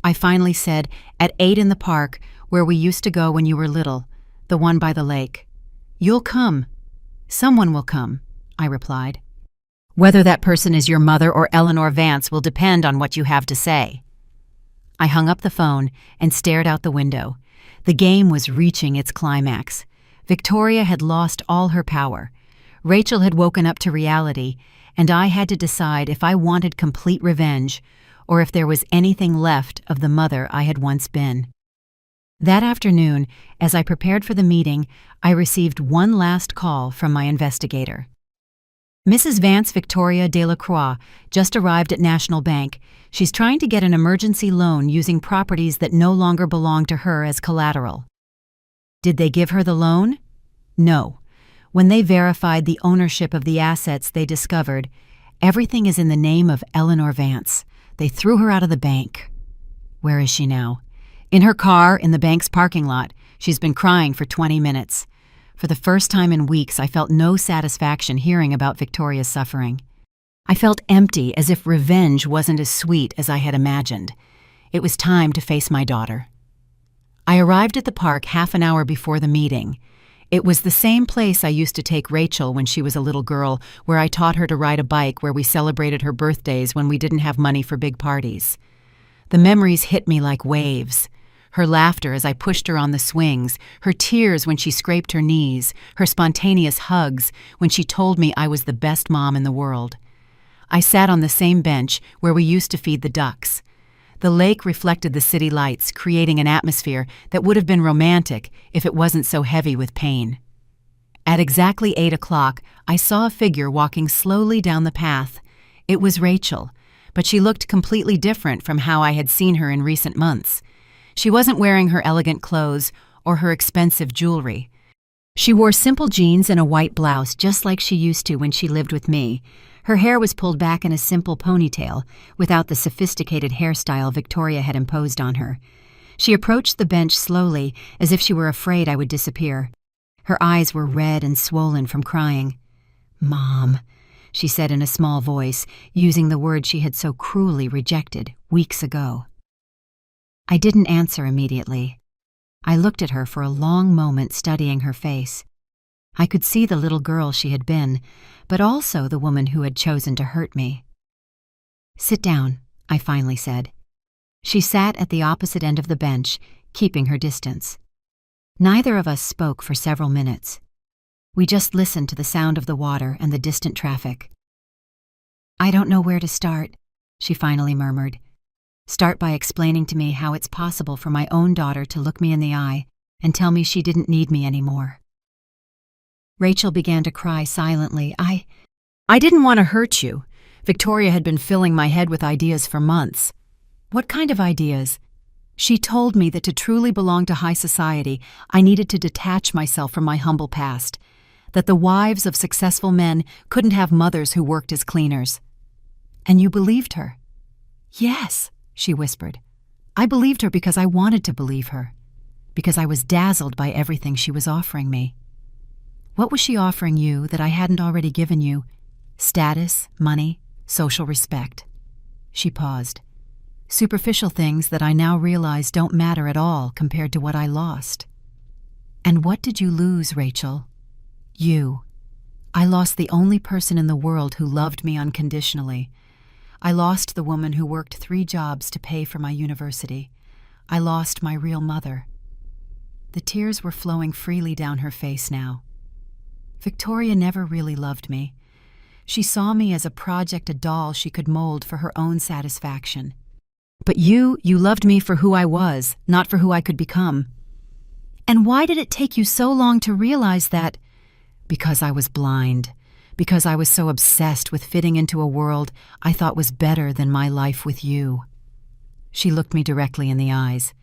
I finally said, "at 8 in the park, where we used to go when you were little, the one by the lake. You'll come. Someone will come," I replied. "Whether that person is your mother or Eleanor Vance will depend on what you have to say." I hung up the phone and stared out the window. The game was reaching its climax. Victoria had lost all her power. Rachel had woken up to reality, and I had to decide if I wanted complete revenge or if there was anything left of the mother I had once been. That afternoon, as I prepared for the meeting, I received one last call from my investigator. "Mrs. Vance Victoria Delacroix just arrived at National Bank. She's trying to get an emergency loan using properties that no longer belong to her as collateral." "Did they give her the loan?" "No. When they verified the ownership of the assets, they discovered everything is in the name of Eleanor Vance. They threw her out of the bank." "Where is she now?" "In her car in the bank's parking lot. She's been crying for 20 minutes. For the first time in weeks, I felt no satisfaction hearing about Victoria's suffering. I felt empty, as if revenge wasn't as sweet as I had imagined. It was time to face my daughter. I arrived at the park half an hour before the meeting. It was the same place I used to take Rachel when she was a little girl, where I taught her to ride a bike, where we celebrated her birthdays when we didn't have money for big parties. The memories hit me like waves. Her laughter as I pushed her on the swings, her tears when she scraped her knees, her spontaneous hugs when she told me I was the best mom in the world. I sat on the same bench where we used to feed the ducks. The lake reflected the city lights, creating an atmosphere that would have been romantic if it wasn't so heavy with pain. At exactly 8 o'clock, I saw a figure walking slowly down the path. It was Rachel, but she looked completely different from how I had seen her in recent months. She wasn't wearing her elegant clothes or her expensive jewelry. She wore simple jeans and a white blouse, just like she used to when she lived with me. Her hair was pulled back in a simple ponytail, without the sophisticated hairstyle Victoria had imposed on her. She approached the bench slowly, as if she were afraid I would disappear. Her eyes were red and swollen from crying. "Mom," she said in a small voice, using the word she had so cruelly rejected weeks ago. I didn't answer immediately. I looked at her for a long moment, studying her face. I could see the little girl she had been, but also the woman who had chosen to hurt me. "Sit down," I finally said. She sat at the opposite end of the bench, keeping her distance. Neither of us spoke for several minutes. We just listened to the sound of the water and the distant traffic. "I don't know where to start," she finally murmured. "Start by explaining to me how it's possible for my own daughter to look me in the eye and tell me she didn't need me anymore." Rachel began to cry silently. I didn't want to hurt you. Victoria had been filling my head with ideas for months." "What kind of ideas?" "She told me that to truly belong to high society, I needed to detach myself from my humble past, that the wives of successful men couldn't have mothers who worked as cleaners." And you believed her?" "Yes," she whispered. "I believed her because I wanted to believe her, because I was dazzled by everything she was offering me." "What was she offering you that I hadn't already given you? Status, money, social respect." She paused. "Superficial things that I now realize don't matter at all compared to what I lost." "And what did you lose, Rachel?" "You. I lost the only person in the world who loved me unconditionally. I lost the woman who worked 3 jobs to pay for my university. I lost my real mother." The tears were flowing freely down her face now. "Victoria never really loved me. She saw me as a project, a doll she could mold for her own satisfaction. But you loved me for who I was, not for who I could become." "And why did it take you so long to realize that?" "Because I was blind. Because I was so obsessed with fitting into a world I thought was better than my life with you." She looked me directly in the eyes.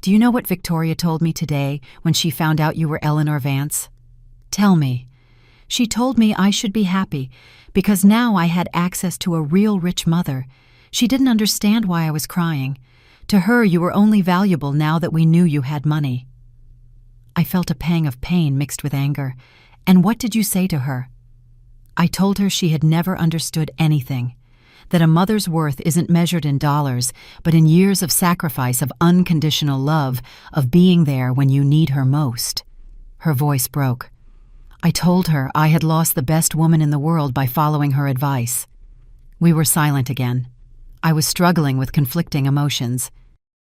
"Do you know what Victoria told me today when she found out you were Eleanor Vance?" "Tell me." "She told me I should be happy because now I had access to a real rich mother. She didn't understand why I was crying. To her, you were only valuable now that we knew you had money." I felt a pang of pain mixed with anger. "And what did you say to her?" "I told her she had never understood anything, that a mother's worth isn't measured in dollars, but in years of sacrifice, of unconditional love, of being there when you need her most." Her voice broke. "I told her I had lost the best woman in the world by following her advice." We were silent again. I was struggling with conflicting emotions.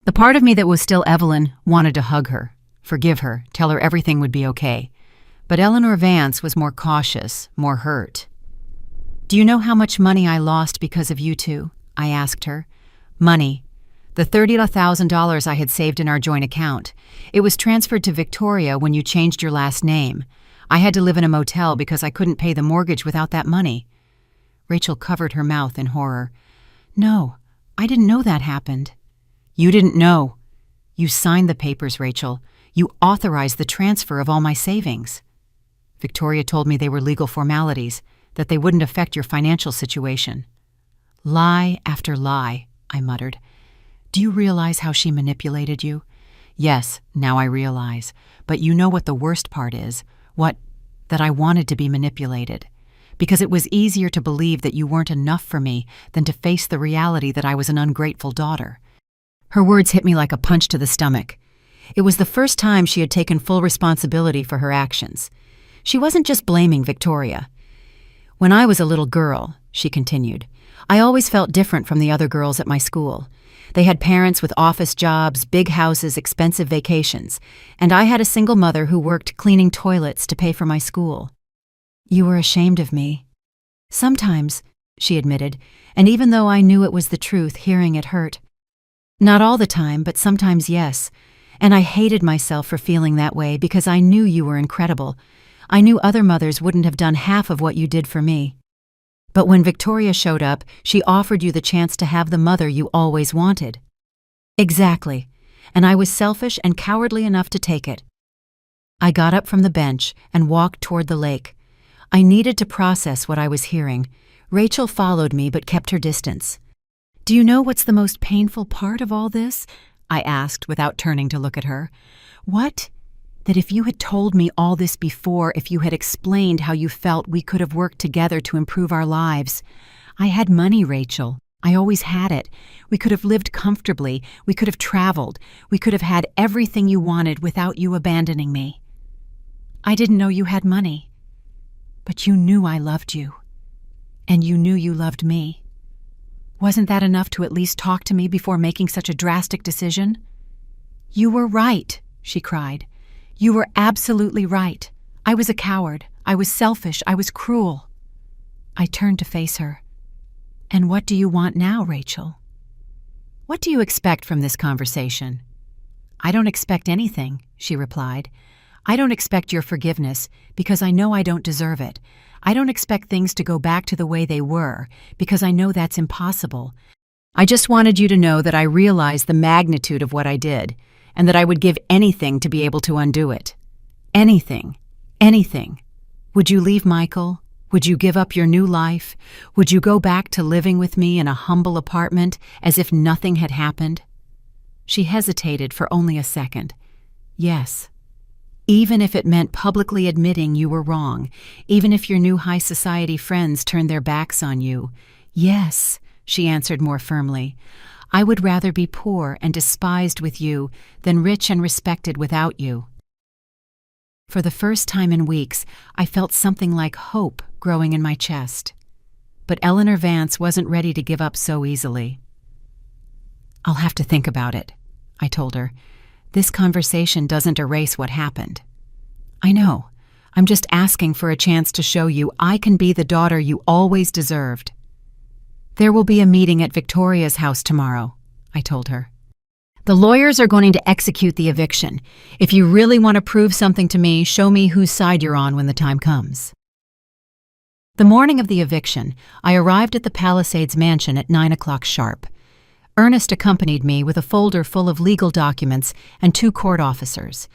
The part of me that was still Evelyn wanted to hug her, forgive her, tell her everything would be okay. But Eleanor Vance was more cautious, more hurt. "Do you know how much money I lost because of you two?" I asked her. "Money. The $30,000 I had saved in our joint account. It was transferred to Victoria when you changed your last name. I had to live in a motel because I couldn't pay the mortgage without that money." Rachel covered her mouth in horror. "No, I didn't know that happened." "You didn't know. You signed the papers, Rachel. You authorized the transfer of all my savings. Victoria told me they were legal formalities, that they wouldn't affect your financial situation." "Lie after lie," I muttered. "Do you realize how she manipulated you?" "Yes, now I realize. But you know what the worst part is? That I wanted to be manipulated. Because it was easier to believe that you weren't enough for me than to face the reality that I was an ungrateful daughter." Her words hit me like a punch to the stomach. It was the first time she had taken full responsibility for her actions. She wasn't just blaming Victoria. "When I was a little girl," she continued, "I always felt different from the other girls at my school. They had parents with office jobs, big houses, expensive vacations, and I had a single mother who worked cleaning toilets to pay for my school." "You were ashamed of me." "Sometimes," she admitted, and even though I knew it was the truth, hearing it hurt. "Not all the time, but sometimes yes. And I hated myself for feeling that way because I knew you were incredible. I knew other mothers wouldn't have done half of what you did for me. But when Victoria showed up, she offered you the chance to have the mother you always wanted." "Exactly. And I was selfish and cowardly enough to take it." I got up from the bench and walked toward the lake. I needed to process what I was hearing. Rachel followed me but kept her distance. "Do you know what's the most painful part of all this?" I asked without turning to look at her. "What? That if you had told me all this before, if you had explained how you felt we could have worked together to improve our lives. I had money, Rachel. I always had it. We could have lived comfortably. We could have traveled. We could have had everything you wanted without you abandoning me. I didn't know you had money. But you knew I loved you. And you knew you loved me. Wasn't that enough to at least talk to me before making such a drastic decision?" "You were right," she cried. "You were absolutely right. I was a coward. I was selfish. I was cruel." I turned to face her. "And what do you want now, Rachel?" "What do you expect from this conversation?" "I don't expect anything," she replied. "I don't expect your forgiveness because I know I don't deserve it. I don't expect things to go back to the way they were because I know that's impossible. I just wanted you to know that I realized the magnitude of what I did and that I would give anything to be able to undo it. Anything. Anything. Would you leave Michael? Would you give up your new life? Would you go back to living with me in a humble apartment as if nothing had happened? She hesitated for only a second. Yes. Even if it meant publicly admitting you were wrong, even if your new high society friends turned their backs on you. Yes, she answered more firmly. I would rather be poor and despised with you than rich and respected without you. For the first time in weeks, I felt something like hope growing in my chest. But Eleanor Vance wasn't ready to give up so easily. I'll have to think about it, I told her. This conversation doesn't erase what happened. I know. I'm just asking for a chance to show you I can be the daughter you always deserved. There will be a meeting at Victoria's house tomorrow, I told her. The lawyers are going to execute the eviction. If you really want to prove something to me, show me whose side you're on when the time comes. The morning of the eviction, I arrived at the Palisades mansion at 9 o'clock sharp. Ernest accompanied me with a folder full of legal documents and 2 court officers.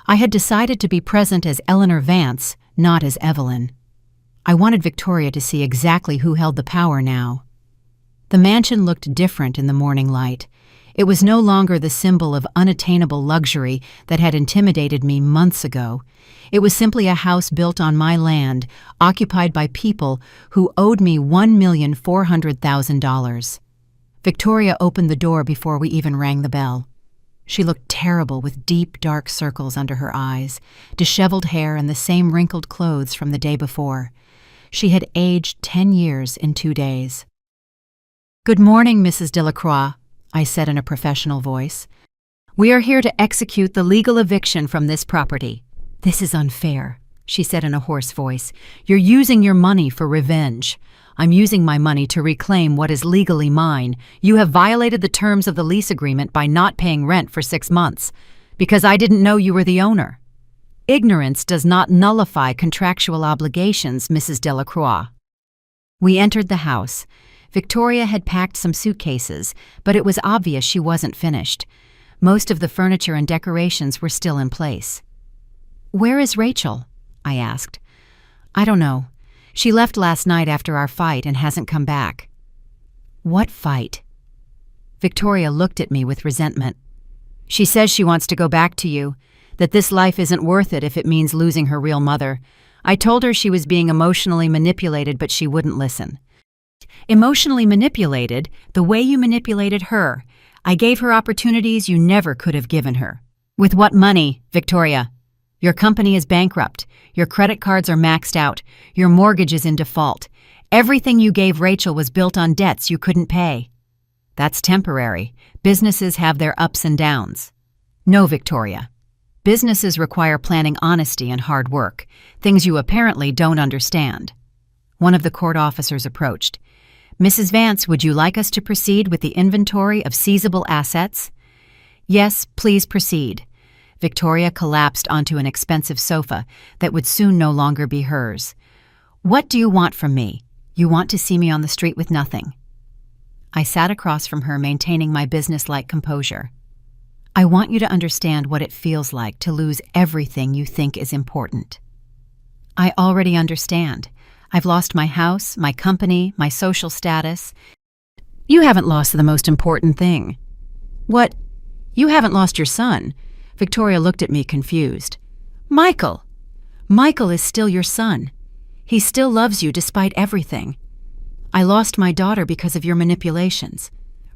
I had decided to be present as Eleanor Vance, not as Evelyn. I wanted Victoria to see exactly who held the power now. The mansion looked different in the morning light. It was no longer the symbol of unattainable luxury that had intimidated me months ago. It was simply a house built on my land, occupied by people who owed me $1,400,000. Victoria opened the door before we even rang the bell. She looked terrible with deep, dark circles under her eyes, disheveled hair and the same wrinkled clothes from the day before. She had aged 10 years in 2 days. "Good morning, Mrs. Delacroix," I said in a professional voice. "We are here to execute the legal eviction from this property." "This is unfair," she said in a hoarse voice. "You're using your money for revenge. I'm using my money to reclaim what is legally mine. You have violated the terms of the lease agreement by not paying rent for 6 months, because I didn't know you were the owner. Ignorance does not nullify contractual obligations, Mrs. Delacroix." We entered the house. Victoria had packed some suitcases, but it was obvious she wasn't finished. Most of the furniture and decorations were still in place. "Where is Rachel?" I asked. "I don't know. She left last night after our fight and hasn't come back." "What fight?" Victoria looked at me with resentment. "She says she wants to go back to you, that this life isn't worth it if it means losing her real mother. I told her she was being emotionally manipulated, but she wouldn't listen." "Emotionally manipulated? The way you manipulated her. I gave her opportunities you never could have given her." "With what money, Victoria? Your company is bankrupt. Your credit cards are maxed out. Your mortgage is in default. Everything you gave Rachel was built on debts you couldn't pay." "That's temporary. Businesses have their ups and downs." "No, Victoria. Businesses require planning, honesty, and hard work, things you apparently don't understand." One of the court officers approached. "Mrs. Vance, would you like us to proceed with the inventory of seizable assets?" "Yes, please proceed." Victoria collapsed onto an expensive sofa that would soon no longer be hers. "What do you want from me? You want to see me on the street with nothing." I sat across from her, maintaining my businesslike composure. "I want you to understand what it feels like to lose everything you think is important." "I already understand. I've lost my house, my company, my social status." "You haven't lost the most important thing." "What? You haven't lost your son." Victoria looked at me confused. "Michael! Michael is still your son. He still loves you despite everything. I lost my daughter because of your manipulations.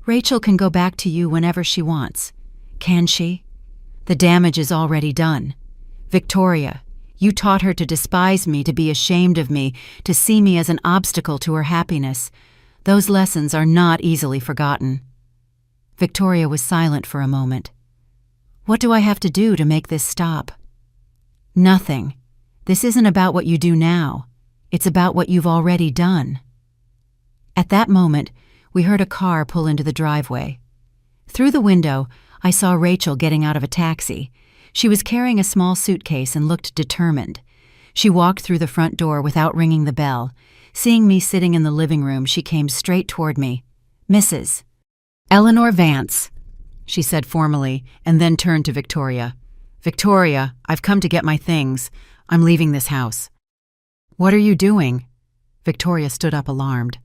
Rachel can go back to you whenever she wants. Can she? The damage is already done. Victoria, you taught her to despise me, to be ashamed of me, to see me as an obstacle to her happiness. Those lessons are not easily forgotten." Victoria was silent for a moment. "What do I have to do to make this stop?" "Nothing. This isn't about what you do now. It's about what you've already done." At that moment, we heard a car pull into the driveway. Through the window, I saw Rachel getting out of a taxi. She was carrying a small suitcase and looked determined. She walked through the front door without ringing the bell. Seeing me sitting in the living room, she came straight toward me. "Mrs. Eleanor Vance," she said formally, and then turned to Victoria. "Victoria, I've come to get my things. I'm leaving this house." "What are you doing?" Victoria stood up alarmed.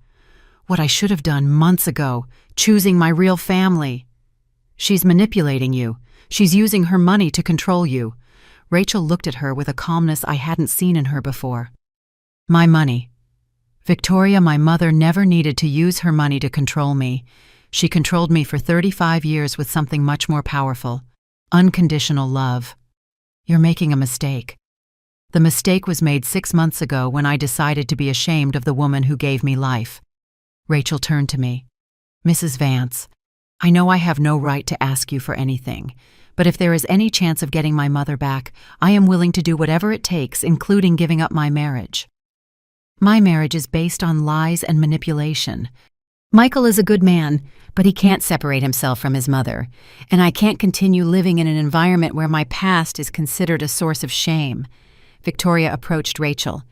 What I should have done months ago, choosing my real family. She's manipulating you. She's using her money to control you. Rachel looked at her with a calmness I hadn't seen in her before. My money. Victoria, my mother never needed to use her money to control me. She controlled me for 35 years with something much more powerful. Unconditional love. You're making a mistake. The mistake was made 6 months ago when I decided to be ashamed of the woman who gave me life. Rachel turned to me. Mrs. Vance, I know I have no right to ask you for anything, but if there is any chance of getting my mother back, I am willing to do whatever it takes, including giving up my marriage. My marriage is based on lies and manipulation. Michael is a good man, but he can't separate himself from his mother, and I can't continue living in an environment where my past is considered a source of shame. Victoria approached Rachel.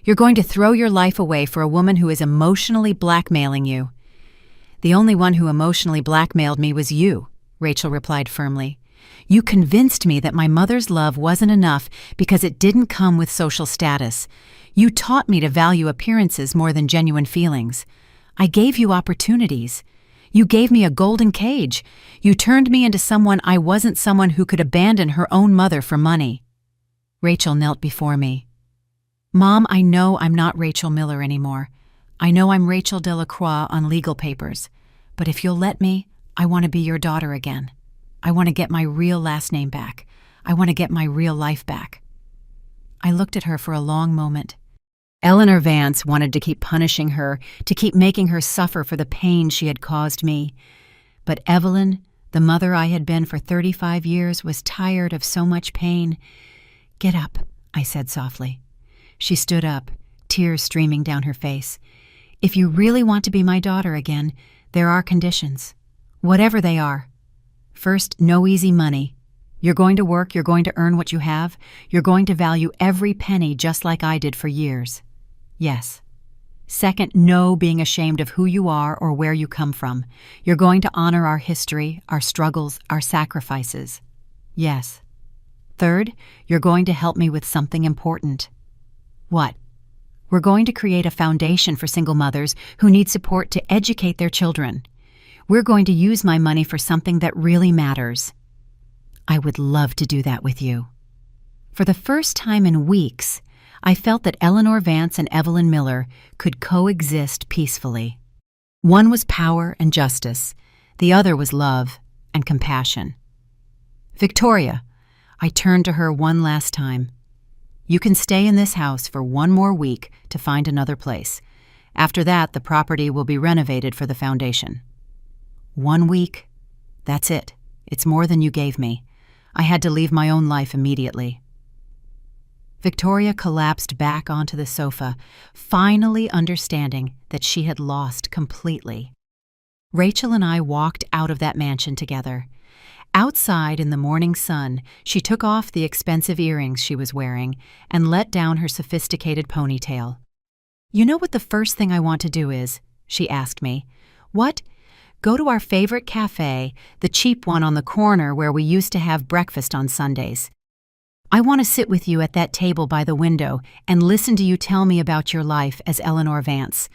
You're going to throw your life away for a woman who is emotionally blackmailing you. The only one who emotionally blackmailed me was you, Rachel replied firmly. You convinced me that my mother's love wasn't enough because it didn't come with social status. You taught me to value appearances more than genuine feelings. I gave you opportunities. You gave me a golden cage. You turned me into someone I wasn't, someone who could abandon her own mother for money. Rachel knelt before me. Mom, I know I'm not Rachel Miller anymore. I know I'm Rachel Delacroix on legal papers. But if you'll let me, I want to be your daughter again. I want to get my real last name back. I want to get my real life back. I looked at her for a long moment. Eleanor Vance wanted to keep punishing her, to keep making her suffer for the pain she had caused me. But Evelyn, the mother I had been for 35 years, was tired of so much pain. Get up, I said softly. She stood up, tears streaming down her face. If you really want to be my daughter again, there are conditions. Whatever they are. First, no easy money. You're going to work, you're going to earn what you have, you're going to value every penny just like I did for years. Yes. Second, no being ashamed of who you are or where you come from. You're going to honor our history, our struggles, our sacrifices. Yes. Third, you're going to help me with something important. What? We're going to create a foundation for single mothers who need support to educate their children. We're going to use my money for something that really matters. I would love to do that with you. For the first time in weeks, I felt that Eleanor Vance and Evelyn Miller could coexist peacefully. One was power and justice. The other was love and compassion. Victoria, I turned to her one last time. You can stay in this house for 1 more week to find another place. After that, the property will be renovated for the foundation. 1 week? That's it. It's more than you gave me. I had to leave my own life immediately. Victoria collapsed back onto the sofa, finally understanding that she had lost completely. Rachel and I walked out of that mansion together. Outside in the morning sun, she took off the expensive earrings she was wearing and let down her sophisticated ponytail. You know what the first thing I want to do is? She asked me. What? Go to our favorite cafe, the cheap one on the corner where we used to have breakfast on Sundays. I want to sit with you at that table by the window and listen to you tell me about your life as Eleanor Vance.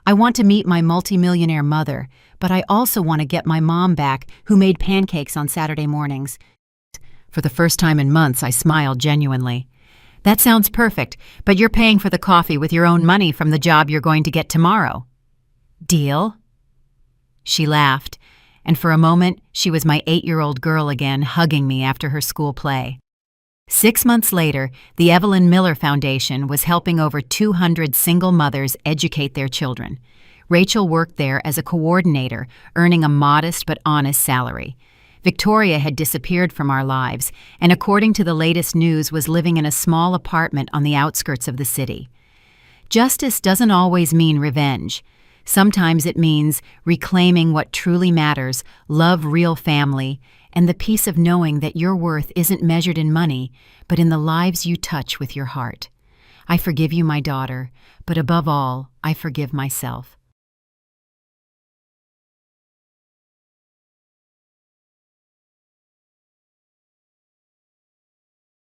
I want to meet my multimillionaire mother, but I also want to get my mom back who made pancakes on Saturday mornings. For the first time in months, I smiled genuinely. That sounds perfect, but you're paying for the coffee with your own money from the job you're going to get tomorrow. Deal? She laughed, and for a moment, she was my 8-year-old girl again, hugging me after her school play. 6 months later, the Evelyn Miller Foundation was helping over 200 single mothers educate their children. Rachel worked there as a coordinator, earning a modest but honest salary. Victoria had disappeared from our lives, and according to the latest news, was living in a small apartment on the outskirts of the city. Justice doesn't always mean revenge. Sometimes it means reclaiming what truly matters, love real family, and the peace of knowing that your worth isn't measured in money, but in the lives you touch with your heart. I forgive you, my daughter, but above all, I forgive myself.